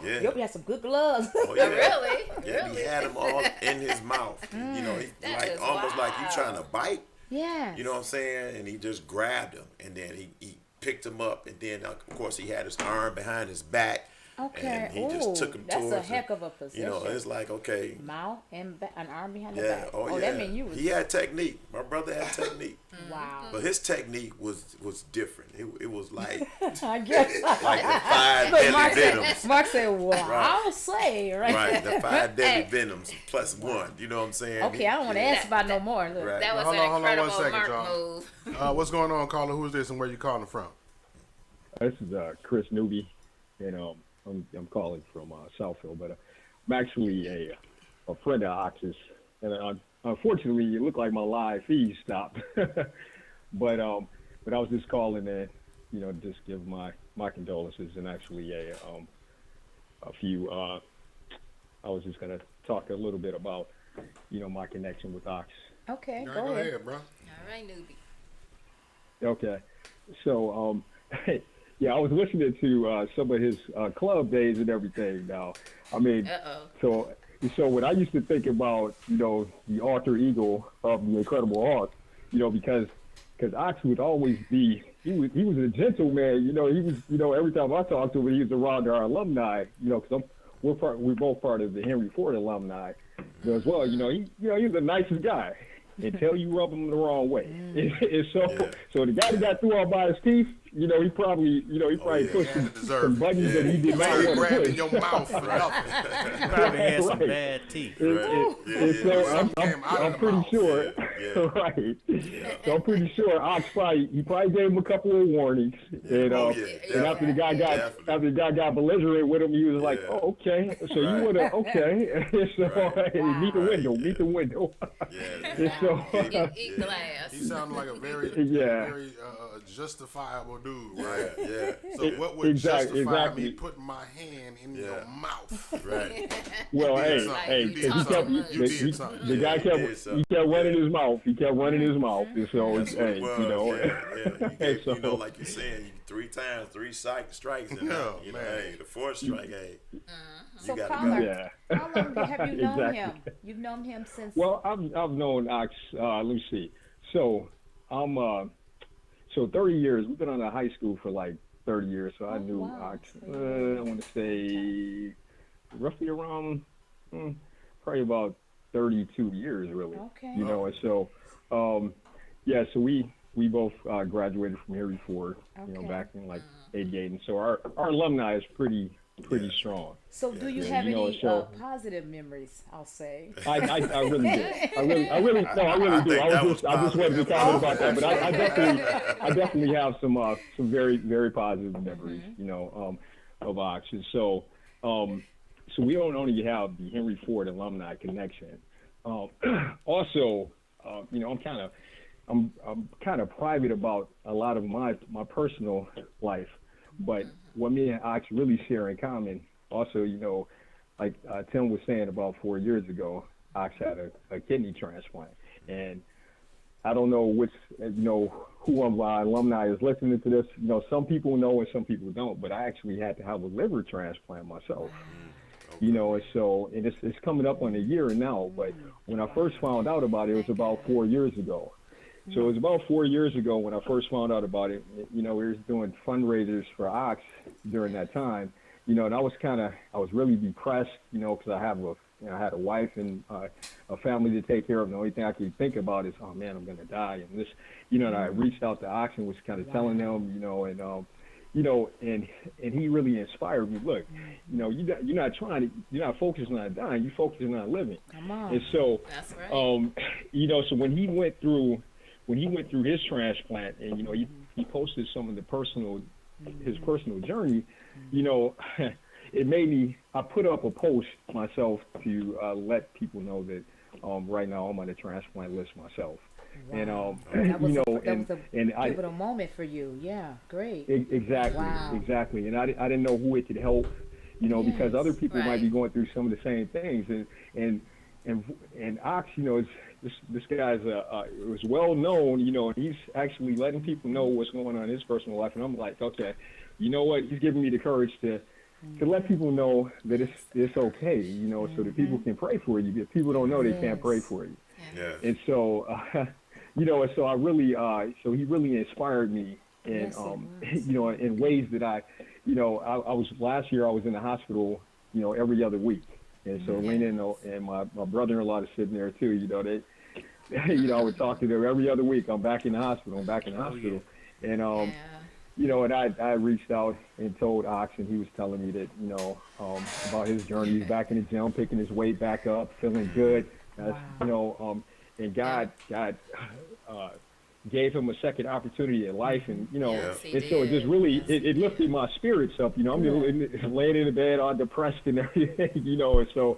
Yeah. you got some good gloves. Oh, yeah. Really? Yeah, he had them all in his mouth. He That like is almost like you wild. trying to bite. Yeah. You know what I'm saying? And he just grabbed him, and then he picked him up, and then of course he had his arm behind his back. Okay. And he just took him that's towards a heck of a position. it's like, okay. Mouth and an arm behind the Yeah, back. oh yeah. That mean you was He had technique. My brother had technique. wow. But his technique was different. It was like I guess. like the 5 Look, deadly venoms. Mark said, "Well, Right. I'll say right." Right, the 5 deadly venoms plus 1. You know what I'm saying? Okay, I don't want to ask about no more. Look. Right. That was Hold an on, hold on one incredible second, Mark John. move. What's going on, caller? Who's this and where you calling from? This is Chris Newby, and I'm calling from Southfield, but I'm actually a friend of Ox's, and unfortunately, it looked like my live feed stopped. but I was just calling in, just give my condolences, and actually a few. I was just gonna talk a little bit about, my connection with Ox. Okay, Go go ahead. ahead, bro. All right, newbie. Okay, so yeah, I was listening to some of his club days and everything. Now, I mean, so when I used to think about the alter ego of the Incredible Hulk, because Ox would always be he was a gentleman. He was every time I talked to him, he was around our alumni. Because we're both part of the Henry Ford alumni as well. He was the nicest guy until you rub him the wrong way. And so the guy that got through all by his teeth, he probably pushed some buttons that he did not want to Grabbed in push. your mouth for nothing. He probably had some Right. bad teeth. And so came out of I'm the pretty mouth. sure, Yeah. right? So I'm pretty sure Ox probably gave him a couple of warnings, and Oh, yeah, and after the guy got belligerent with him, he was like, Yeah. "Oh, okay, so you Right. wanna okay?" So Right. meet the window. Yeah. And so Eat glass. He sounded like a very, Yeah. very justifiable dude, Yeah, right? yeah. So what would justify exactly. me putting my hand in your mouth? Right. Well, You did something. hey, You did 'cause something. he You kept, did something. the guy Yeah, kept, he did he something. kept running Yeah. his mouth. He kept running his mouth. And so, That's what hey, it was. you know, Yeah. You gave, so, you know, like you're saying, 3 times, 3 strikes, and No, you know, man. hey, the 4th strike, hey, So you gotta caller, go. yeah. how long have you known Exactly. him? You've known him since. Well, I've known Ox. Let me see. So I'm so 30 years. We've been on a high school for like 30 years. So I knew wow. Ox. So you I want to say roughly around probably about 32 years, really. Okay. You know, and so yeah. So we both graduated from Henry Ford. You know, Okay. back in like '88, and so our alumni is pretty strong. So do you Yeah, have you know, any so- positive memories? I'll say. I really do. I really do. think that was I just wanted to comment about that, but I positive. definitely have some very, very positive memories, you know, of Ox. And so, so we don't only have the Henry Ford alumni connection. Also, you know, I'm kind of private about a lot of my personal life, but what me and Ox really share in common, also, you know, like Tim was saying about 4 years ago, Ox had a kidney transplant, and I don't know which, you know, who of my alumni is listening to this. You know, some people know and some people don't, but I actually had to have a liver transplant myself. You know, and so, and it's coming up on a year now, but when I first found out about it was about 4 years ago. So it was about 4 years ago when I first found out about it. You know, we were doing fundraisers for Ox during that time. You know, and I was really depressed. You know, because I had a wife and a family to take care of. The only thing I could think about is, oh man, I'm gonna die. And this, you know, and I reached out to Ox and was kind of telling them, you know, and you know, and he really inspired me. Look, you know, you're not focusing on dying. You're focusing on living. Come on. And so, That's right. you know, so when he went through his transplant, and you know, he posted some of his personal journey, you know, it made me. I put up a post myself to let people know that right now I'm on the transplant list myself, and That was you know, that was a and I pivotal moment for you. Yeah, great. exactly, Wow. exactly, and I didn't know who it could help, you know, because other people might be right. going through some of the same things, and Ox, you know, this guy's was well known, you know, and he's actually letting people know what's going on in his personal life, and I'm like, okay, you know what? He's giving me the courage to let people know that it's okay, you know, so that people can pray for you. If people don't know, they can't pray for you. Yeah. And so, you know, and so I really, so he really inspired me, and Yes, it was. you know, in ways that I was last year I was in the hospital, you know, every other week, and so Lena and my brother-in-law is sitting there too, you know, they, you know, I would talk to them every other week. I'm back in the hospital, and you know, and I reached out and told Ox, and he was telling me that, you know, about his journey. He's back in the gym, picking his weight back up, feeling good. You know, and God gave him a second opportunity in life, and you know, Yes, he and so it did. just really it lifted my spirits up. You know, I'm laying in the bed all depressed and everything. You know, and so.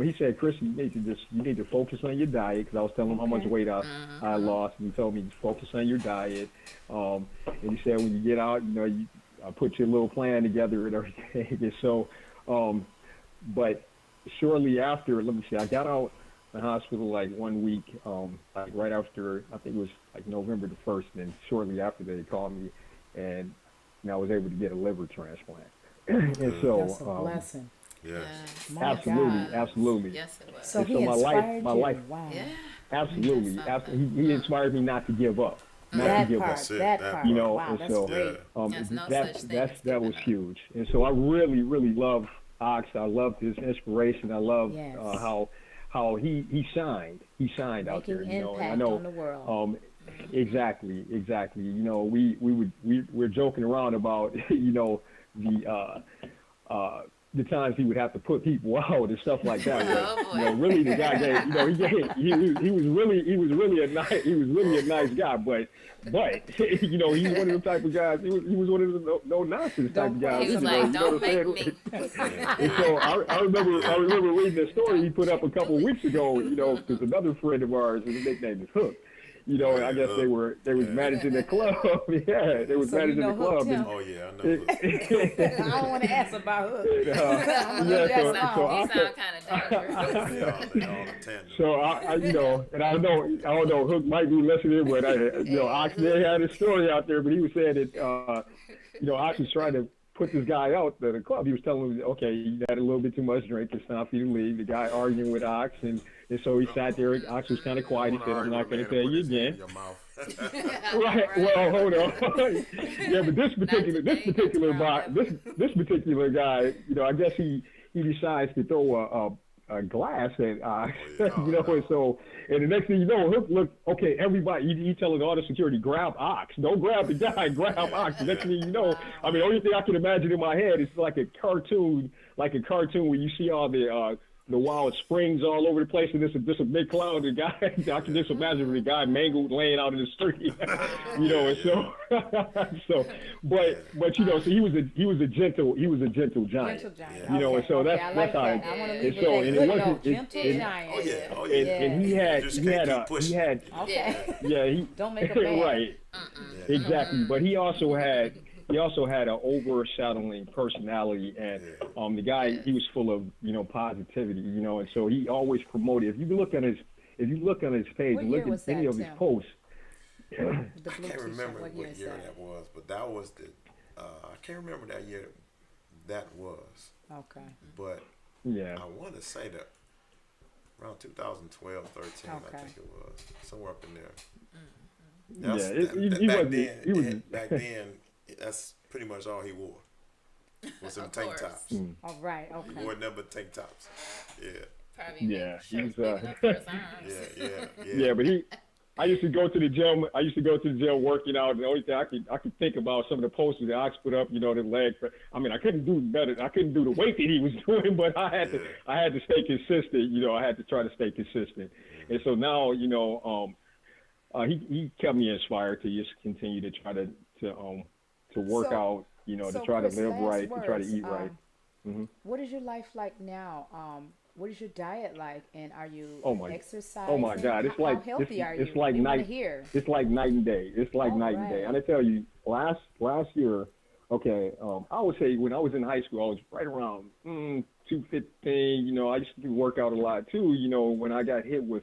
He said, Chris, you need to focus on your diet, because I was telling him how much weight I lost, and he told me to focus on your diet. And he said, when you get out, you know, I put your little plan together and everything. And so, but shortly after, let me see, I got out of the hospital like 1 week, like right after, I think it was like November the 1st, and shortly after they called me, and I was able to get a liver transplant. And so, That's a blessing. Yes. My absolutely, God. absolutely. Yes, it was. So And he so my inspired life- you. life- Wow. Yeah. Absolutely. That's Absolutely. He inspired me not to give up. Not That to give part. up. That's it, That that part. You know, Wow, and that's so great. There's no that such thing as that giving was up. huge. And so I really, really love Ox. I loved his inspiration. I love Yes. how he shined. He shined out there. Making You know, and I impact know. on the world. Exactly. You know, we're joking around about you know the times he would have to put people out and stuff like that. Oh, But, boy. you know, really the guy gave, you know, he was really a nice guy, but you know, he's one of the type of guys. He was one of the no nonsense type of guys. He was you know, like, you know don't what I'm make me. saying? And so I remember reading a story he put up a couple of weeks ago, you know, because another friend of ours, his nickname is Hook, you know, I guess they was managing the club. Yeah, they was managing the club. Oh yeah, I know. I don't want to ask about Hook. He sound kind of dangerous. So I, you know, and I don't know, Hook might be listening, but you know, Ox they had a story out there, but he was saying that, you know, Ox was trying to put this guy out to the club. He was telling him, okay, you had a little bit too much drink. It's time for you to leave. The guy arguing with Ox, and so he sat there. Ox was kind of quiet. He said, I'm not going to tell you again. Right. Well, hold on. Yeah, but this particular guy, you know, I guess he decides to throw a glass at Ox, you know, and so, and the next thing you know, look, okay, everybody, he telling all the security, grab Ox, don't grab the guy, grab Ox. The next thing you know, I mean, the only thing I can imagine in my head is like a cartoon where you see all the wild springs all over the place, and this a big cloud. The guy, I can just imagine the guy mangled laying out in the street, you know. And so, but you know, so he was a gentle giant, you know. And so that's how. And so, and it wasn't gentle giant. Oh yeah. And he had don't make a bad. Right, exactly. But he also had an overshadowing personality, and the guy, he was full of, you know, positivity, you know, and so he always promoted. If you look on his page, look at any of his posts. I can't remember what year that was, but that was I can't remember that year that was. Okay. But yeah, I want to say that around 2012, 13, I think it was somewhere up in there. Back then. That's pretty much all he wore. Was some tank tops. Oh, right. Okay. He wore nothing but tank tops. Yeah. Probably he was. Yeah. But I used to go to the gym. Working out, and the only thing I could think about some of the posters that Ox put up. You know, the leg. I mean, I couldn't do better. I couldn't do the weight that he was doing, but I had to stay consistent. You know, I had to try to stay consistent. And so now, you know, he kept me inspired to just continue to try to work out, you know, to try to live right, to try to eat right. What is your life like now? What is your diet like, and are you exercising? Oh my God, it's like how healthy are you? It's like night. It's like night and day. It's like night and day. And I tell you, last year, okay, I would say when I was in high school, I was right around 215. You know, I used to work out a lot too. You know, when I got hit with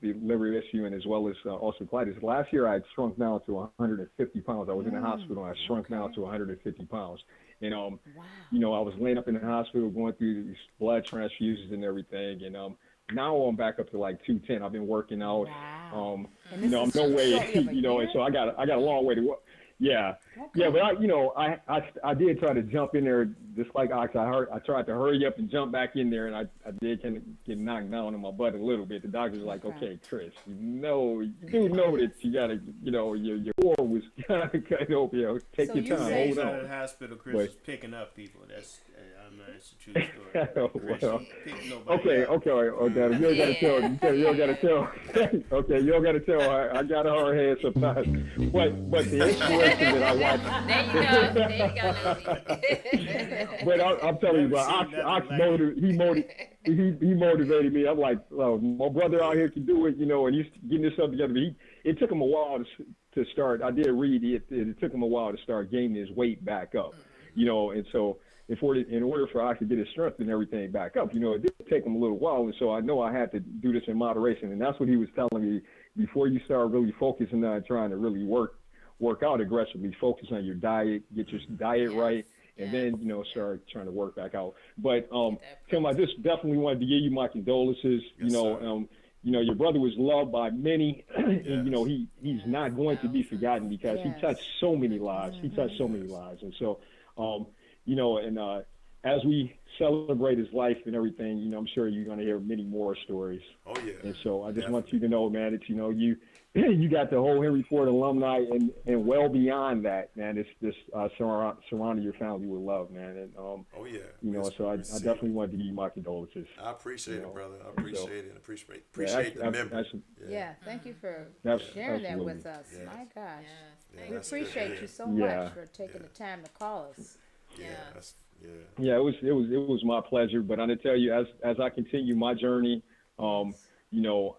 the liver issue, and as well as ulcerative colitis. Last year, I had shrunk down to 150 pounds. I was in the hospital, and I shrunk down to 150 pounds. And, you know, I was laying up in the hospital going through these blood transfusions and everything. And now I'm back up to like 210. I've been working out. Wow. You know, I'm no way, you know, and so I got a long way to go. Yeah. Okay. Yeah, but I did try to jump in there just like Ox. I tried to hurry up and jump back in there, and I did kind of get knocked down on my butt a little bit. The doctor's like, okay, Chris, you do know that you got to, you know, your core was kind of cut open. You know, take your time, hold on. At the hospital, Chris is picking up people. That's it's a true story. Well, okay. You don't gotta tell. You don't gotta tell. Okay, you don't gotta tell. I got a hard head sometimes. But the inspiration that I watched. There you go. But I'm telling you, but Ox he motivated me. I'm like, oh, my brother out here can do it, you know, and he's getting this stuff together. But it took him a while to start. I did read it. It took him a while to start gaining his weight back up, you know, and so. In order for Ox to get his strength and everything back up, you know, it did take him a little while, and so I know I had to do this in moderation, and that's what he was telling me. Before you start really focusing on trying to really work out aggressively, focus on your diet, get your diet right, and then, you know, start trying to work back out. But Tim, I just definitely wanted to give you my condolences. Yes, you know, your brother was loved by many, and you know he's not going to be forgotten because he touched so many lives. He touched so many lives, and so. You know, and as we celebrate his life and everything, you know, I'm sure you're going to hear many more stories. Oh, yeah. And so I just want you to know, man, that, you know, you got the whole Henry Ford alumni and well beyond that, man, it's just surrounding your family with love, man. And, oh, yeah. You know, so I definitely wanted to give you my condolences. I appreciate it, brother. I appreciate it and appreciate the memory. Thank you for sharing that with us. Yes. My gosh. Yes. We appreciate you so much for taking the time to call us. Yeah, it was my pleasure. But I'm gonna tell you, as I continue my journey,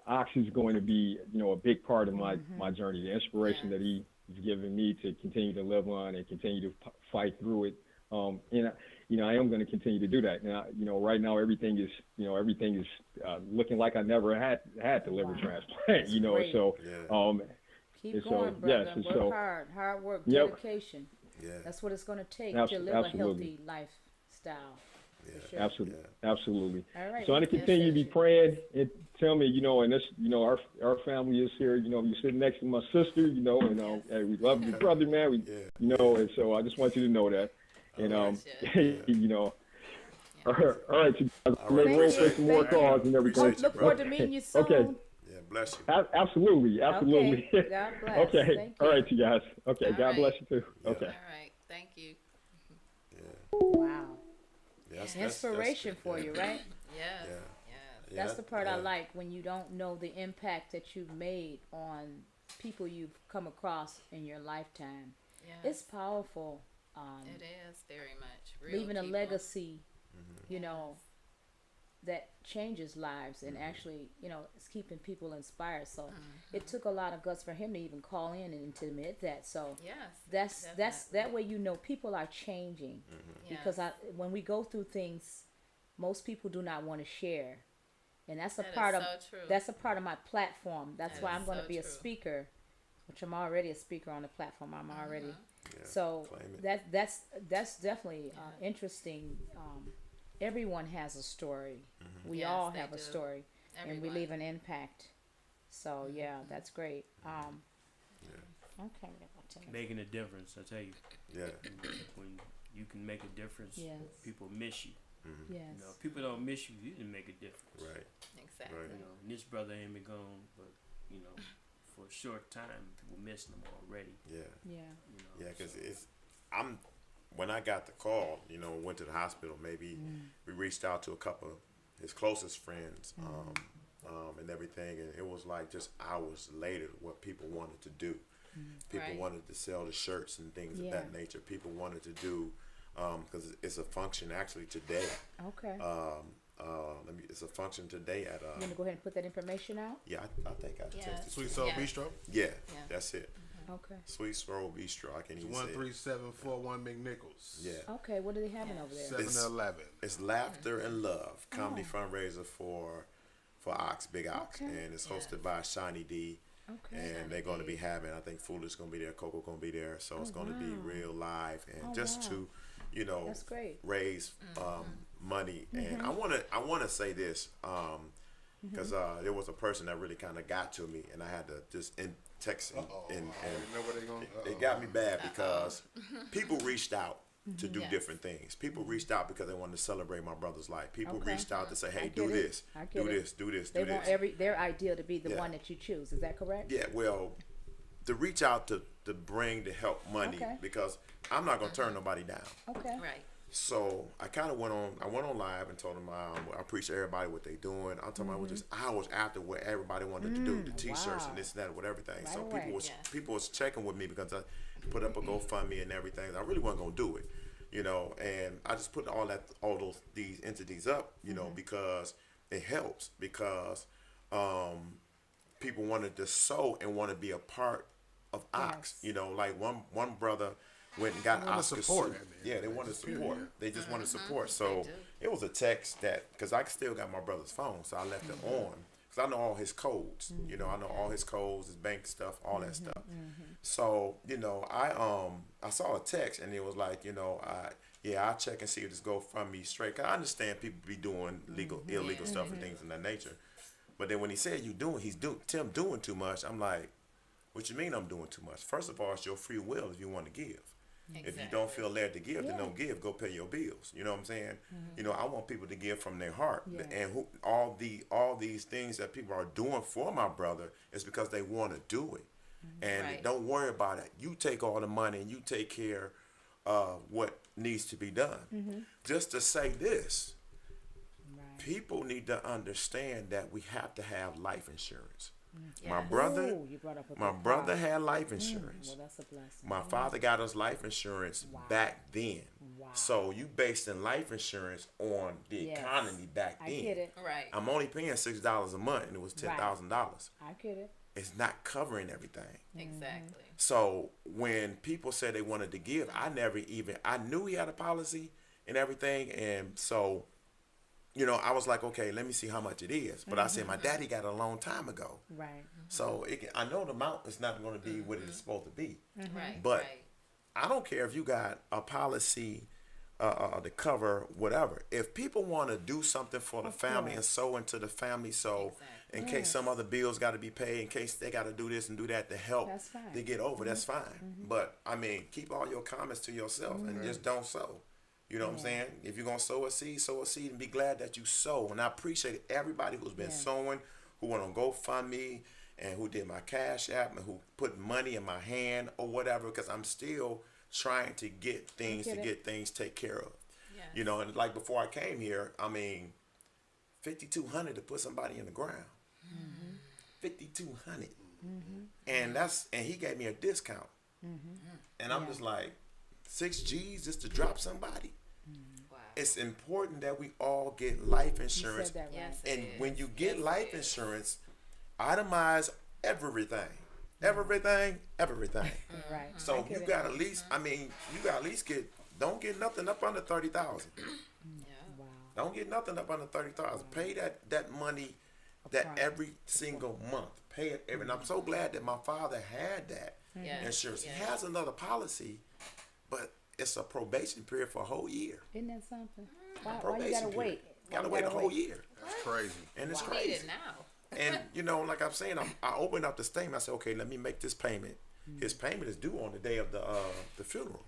Ox is going to be, a big part of my journey, the inspiration that he's given me to continue to live on and continue to fight through it. I am going to continue to do that. Now, right now everything is looking like I never had the liver transplant. Great. So keep going, brother. Work hard work, dedication. Yeah. That's what it's going to take to live a healthy lifestyle. Yeah. Sure. Absolutely. All right. So I want to continue to be praying and tell me, and this, our family is here. You're sitting next to my sister, and hey, we love your brother, man. And so I just want you to know that. And all right, you guys, maybe we'll take some more calls and everything. Look forward to meeting you soon. Okay. Yeah, bless you. Absolutely. Okay. God bless. Okay. Thank All you. right, you guys. Okay. All God right. bless you too. Yeah. Okay. All right. Thank you. Wow. Yeah, Inspiration for you, right? Yes. Yeah. Yes. That's the part I yeah. like, when you don't know the impact that you've made on people you've come across in your lifetime. Yes. It's powerful. It is very much. Real Leaving a people. legacy, that changes lives and actually, it's keeping people inspired. So it took a lot of guts for him to even call in and to admit that. So Yes. that's that way people are changing. Because when we go through things, most people do not want to share, and that's a part of so true. that's a part of my platform. That's That why is I'm going to so be a true. speaker, which I'm already a speaker on the platform. I'm already. Yeah, So claim it. that's definitely interesting. Everyone has a story. We Yes, all they have a do. story, and we Everyone. leave an impact. So yeah, that's great. Okay, Making a difference, I tell you. Yeah. When you can make a difference, Yes. people miss you. yes. If people don't miss you, you didn't make a difference. Right. Exactly. Right. And this brother ain't been gone, but for a short time, people missing him already. Yeah. Yeah. Yeah, because when I got the call, went to the hospital, maybe we reached out to a couple of his closest friends, and everything, and it was like just hours later what people wanted to do. People Right. wanted to sell the shirts and things of that nature. People wanted to do, because it's a function actually today. Okay. It's a function today at You want to go ahead and put that information out? yeah, I think I Yeah. texted. Sweet Soul Yeah. Bistro. Yeah, Yeah. that's it. Okay. Sweet Soul Bistro. I can't even say it. 13741 McNichols. Yeah. Okay. What are they having over there? 7-Eleven. It's Laughter and Love comedy fundraiser for Ox, Big Ox, Okay. and it's hosted by Shiny D. Okay. And they're going to be having, I think Foolish going to be there, Coco going to be there, so it's going to be real live and just to, That's great. raise money. And I want to say this because there was a person that really kind of got to me, and I had to just text and I know where they going. it got me bad because people reached out to do Yes. different things. People reached out because they wanted to celebrate my brother's life. People Okay. reached out to say, I hey, get do it. this, I get do it. this, do this, They do want this. their ideal to be the Yeah. one that you choose. Is that correct? Yeah, well, to reach out to bring to help money Okay. because I'm not gonna turn nobody down. Okay. Right. So I kind of went on live and told them I appreciate everybody what they doing. I'm talking about just hours after what everybody wanted to do, the t-shirts wow. and this and that with everything. Right So away. people was checking with me because I put up a GoFundMe and everything. I really wasn't gonna do it, and I just put all these entities up, because it helps because people wanted to sow and want to be a part of Ox. Yes. Like one brother went and got They wanna Oscar support suit. that, man. Yeah, they wanted Just support. period. They just wanted support. So do. it was a text because I still got my brother's phone, so I left it on because I know all his codes. I know all his codes, his bank stuff, all that stuff. So I saw a text and it was like, I'll check and see if this GoFundMe straight. 'Cause I understand people be doing illegal stuff and things of that nature. But then when he said Tim doing too much, I'm like, what you mean I'm doing too much? First of all, it's your free will if you want to give. If you don't feel led to give, then don't give. Go pay your bills. You know what I'm saying? I want people to give from their heart. Yes. And all these things that people are doing for my brother is because they want to do it. And Right. don't worry about it. You take all the money and you take care of what needs to be done. Just to say this, Right. people need to understand that we have to have life insurance. My Yes. brother, Ooh, you brought up a my good brother point. had life insurance. Well, that's a blessing. My father got us life insurance back then. Wow. So you based in life insurance on the Yes. economy back then. I get it. Right. I'm only paying $6 a month, and it was $10,000. I get it. It's not covering everything. Exactly. So when people said they wanted to give, I knew he had a policy and everything, and so, I was like, okay, let me see how much it is. But I said my daddy got it a long time ago, Right. so I know the amount is not going to be what it's supposed to be. Right. But right. I don't care if you got a policy to cover whatever. If people want to do something for the family and sow into the family, so in case some other bills got to be paid, in case they got to do this and do that to help That's fine. to get over, that's fine. But I mean, keep all your comments to yourself and just don't sow. You know what I'm saying? If you're gonna sow a seed, and be glad that you sow. And I appreciate everybody who's been sowing, who went on GoFundMe, and who did my Cash App, and who put money in my hand or whatever, because I'm still trying to get things taken care of. Yes. And like before I came here, I mean, $5,200 to put somebody in the ground. $5,200, and he gave me a discount, and I'm just like, 6 G's just to drop somebody. Wow. It's important that we all get life You insurance, said that right. Yes. and It when is. you get Yes, life it is. insurance, itemize everything. Everything. Right. So I get you it. got at least, don't get nothing up under 30,000. Yeah. Wow. Don't get nothing up under 30,000. Pay that money, that Upfront. every single month. Pay it every. And I'm so glad that my father had that Yes, insurance. yes. He has another policy, but it's a probation period for a whole year. Isn't that something? Why you Probation gotta period. wait? Why Gotta you wait a whole year, That's crazy. and it's We need crazy. it now. And like I'm saying, I opened up the statement. I said, okay, let me make this payment. His payment is due on the day of the funeral.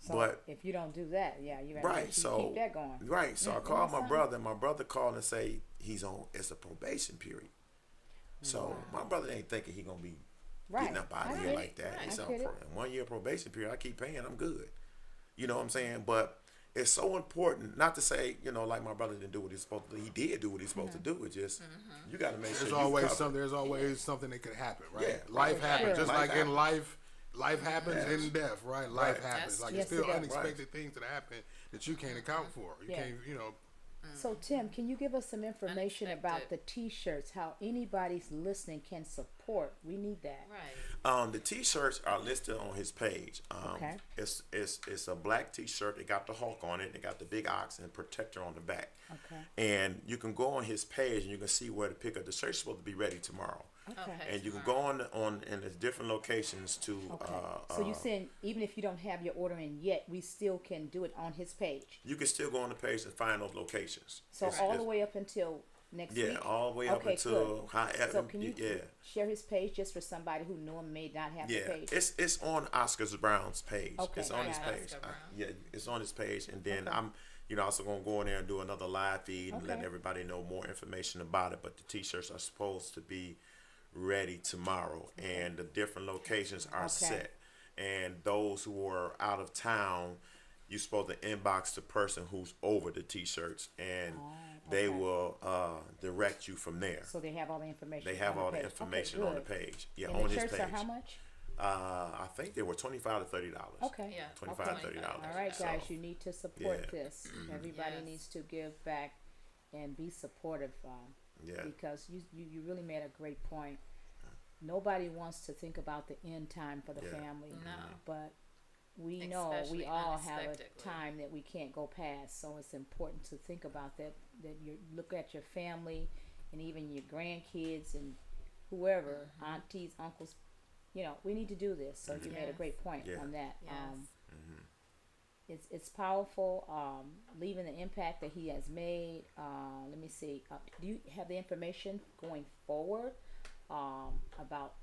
So But if you don't do that, you gotta right, keep so that going. right, so I Isn't called that my something? brother. And my brother called and say it's a probation period. So my brother ain't thinking he gonna be Right. getting up out I of get here it. like that. Right. It's I a get it. 1 year probation period. I keep paying. I'm good. You know what I'm saying? But it's so important. Not to say like my brother didn't do what he's supposed to do. He did do what he's supposed to do. It's just you got to make sure. There's you always cover. something. There's always something that could happen, right? Yeah, Life happens, Sure. just Life like in happens. life happens Yes. in death, right? Life Right. happens. Yes. Like Yes, it's still it does. unexpected things that happen that you can't account for. You Yeah. can't, So Tim, can you give us some information about the Unexpected. T-shirts? How anybody's listening can support? We need that. Right. The T-shirts are listed on his page. Okay. It's a black T-shirt. It got the Hulk on it. It got the big ox and protector on the back. Okay. And you can go on his page and you can see where to pick up. The shirt's supposed to be ready tomorrow. Okay. And you can go on in the different locations to. Okay. So you saying even if you don't have your order in yet, we still can do it on his page. You can still go on the page and find those locations. So all the way up until next week. Yeah, all the way up Okay, until good. however. So can you yeah. share his page just for somebody who knew him may not have Yeah, the page? it's on Oscar Brown's page. Okay, It's on his got it. page. Oscar Brown. Yeah, it's on his page, and then Okay. I'm, also gonna go in there and do another live feed and let Okay. everybody know more information about it. But the T-shirts are supposed to be ready tomorrow, and the different locations are set. And those who are out of town, you're supposed to inbox the person who's over the T-shirts, and they okay. will direct you from there. So they have all the information. They have on all the the page. information Okay, on the good. page. Yeah, And on the his shirts page. are how much? I think they were $25 to $30. Okay. Yeah. $25 to $30. All right, guys, So, you need to support yeah. this. Everybody Yes. needs to give back and be supportive yeah, because you really made a great point. Nobody wants to think about the end time for the Yeah. family, No. but we know we Especially all have a unexpectedly. time that we can't go past. So it's important to think about that. That you look at your family and even your grandkids and whoever, aunties, uncles. We need to do this. So you made a Yes. great point Yeah. on that. Yes. It's powerful. Leaving the impact that he has made. Let me see. Do you have the information going forward about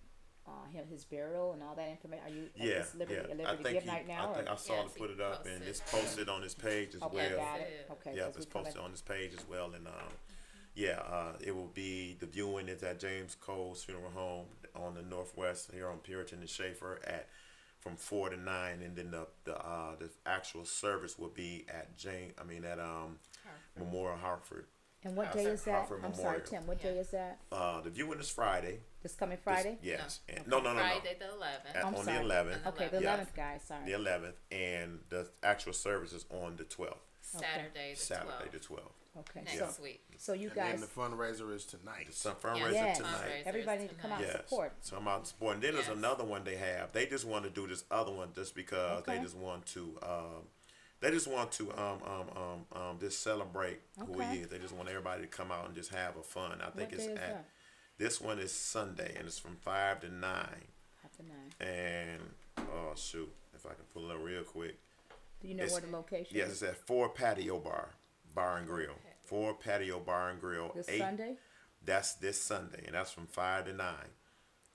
his burial and all that information? Are you at yeah, this liberty, yeah. at I liberty to think give night now? I think or? I saw Yes, to put he it up, and posted. it's posted on his page as Okay, well. got it. Yes, Okay, Yeah, 'cause it's we come posted back- on his page as well, and it will be the viewing is at James Cole's Funeral Home on the Northwest here on Puritan and Schaefer from 4 to 9, and then the actual service will be at Memorial Hartford And what day is that? Hartford I'm sorry, Memorial. Tim. What day is that? The viewing is Friday. This coming Friday? Yes. No. And, no. Friday the 11th. I'm On sorry. the 11th. Okay, the Yeah. 11th, guys. Sorry. The 11th, and the actual service is on the 12th. Saturday the 12th. Saturday the 12th. Okay. Next week. So you And guys, then the fundraiser is tonight. It's a fundraiser yes, tonight. everybody need to come out and Yes. support. So I'm out supporting. Then there's Yes. another one they have. They just want to do this other one just because Okay. they just want to. Just celebrate who Okay. he is. They just want everybody to come out and just have a fun. I think What it's day is at. that? This one is Sunday and it's from 5 to 9. After 9. And oh shoot, if I can pull it up real quick. Do you know It's- where the location Yes, is? it's at 4 Patio Bar and Grill. 4 Patio Bar and Grill. This 8 Sunday? That's this Sunday, and that's from 5 to 9.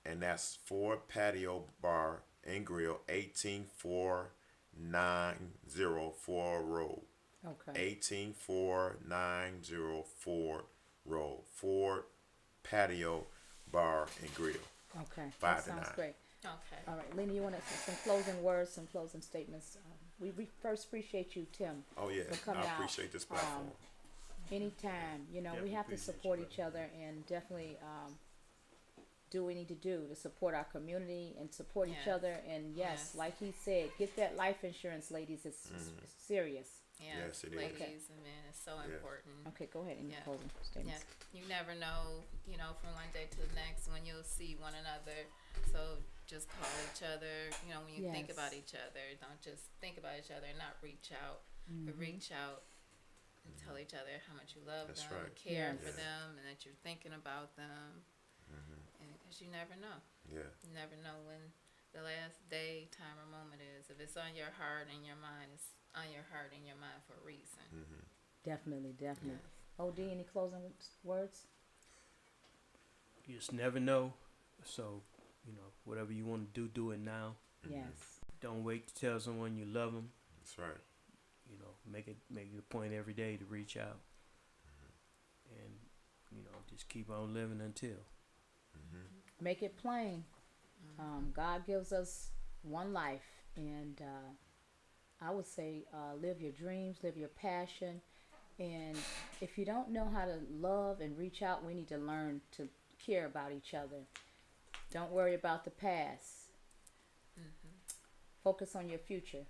And that's 4 Patio Bar and Grill, 18490 Road. Okay. 18490 Road. 4 Patio Bar and Grill. Okay. 5 That to sounds 9. great. Okay. All right, Lena, you want to some closing words, some closing statements? We first appreciate you, Tim. Oh yeah, For coming I out. appreciate this platform. Anytime, we Definitely have to appreciate support you, each other and definitely do what we need to do to support our community and support each Yes. other. And yes, Yes. like he said, get that life insurance, ladies. It's serious. Yes, Yes, it is. ladies and men, it's so Yeah. important. Okay, go ahead and your Yeah. closing Yeah, statements. you never know, from one day to the next when you'll see one another. So just call each other, when you think Yes. about each other. Don't just think about each other and not reach out, but reach out and tell each other how much you love That's them, right. care Yes. for them, and that you're thinking about them. And because you never know. Yeah. You never know when the last day, time, or moment is. If it's on your heart and your mind, it's on your heart and your mind for a reason. Definitely. OD, any closing words? You just never know. So, whatever you want to do, do it now. Yes. Don't wait to tell someone you love them. That's right. Make it a point every day to reach out. And, just keep on living until. Make it plain. God gives us one life, and I would say live your dreams, live your passion. And if you don't know how to love and reach out, we need to learn to care about each other. Don't worry about the past. Focus on your future.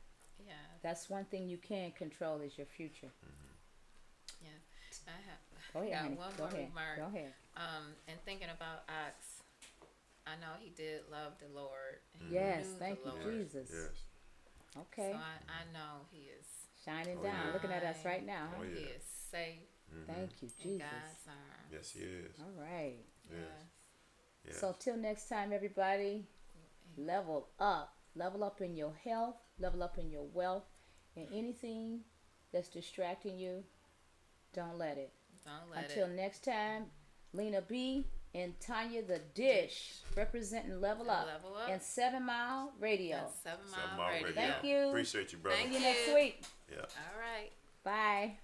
Yeah. That's one thing you can control is your future. Yeah. Go ahead, got honey. one Go more ahead. remark. Go ahead. And thinking about Ox, I know he did love the Lord. And he Yes, knew thank the you, Lord. Jesus. Yes. Okay. So I know he is Shining Oh, down, yeah. looking at us right now. Huh? Oh, he yeah. is safe Thank you, in Jesus. God's arms. Yes, he is. All right. Yes. Yes. So till next time, everybody, level up. Level up in your health, level up in your wealth, and anything that's distracting you, don't let it. Don't let Until it. next time, Lena B and Tanya the Dish representing Level Up, Level Up. and 7 Mile Radio. That's 7 Seven Mile Mile Radio. Radio. Thank you. Appreciate you, brother. Thank See you you. next week. Yeah. All right. Bye.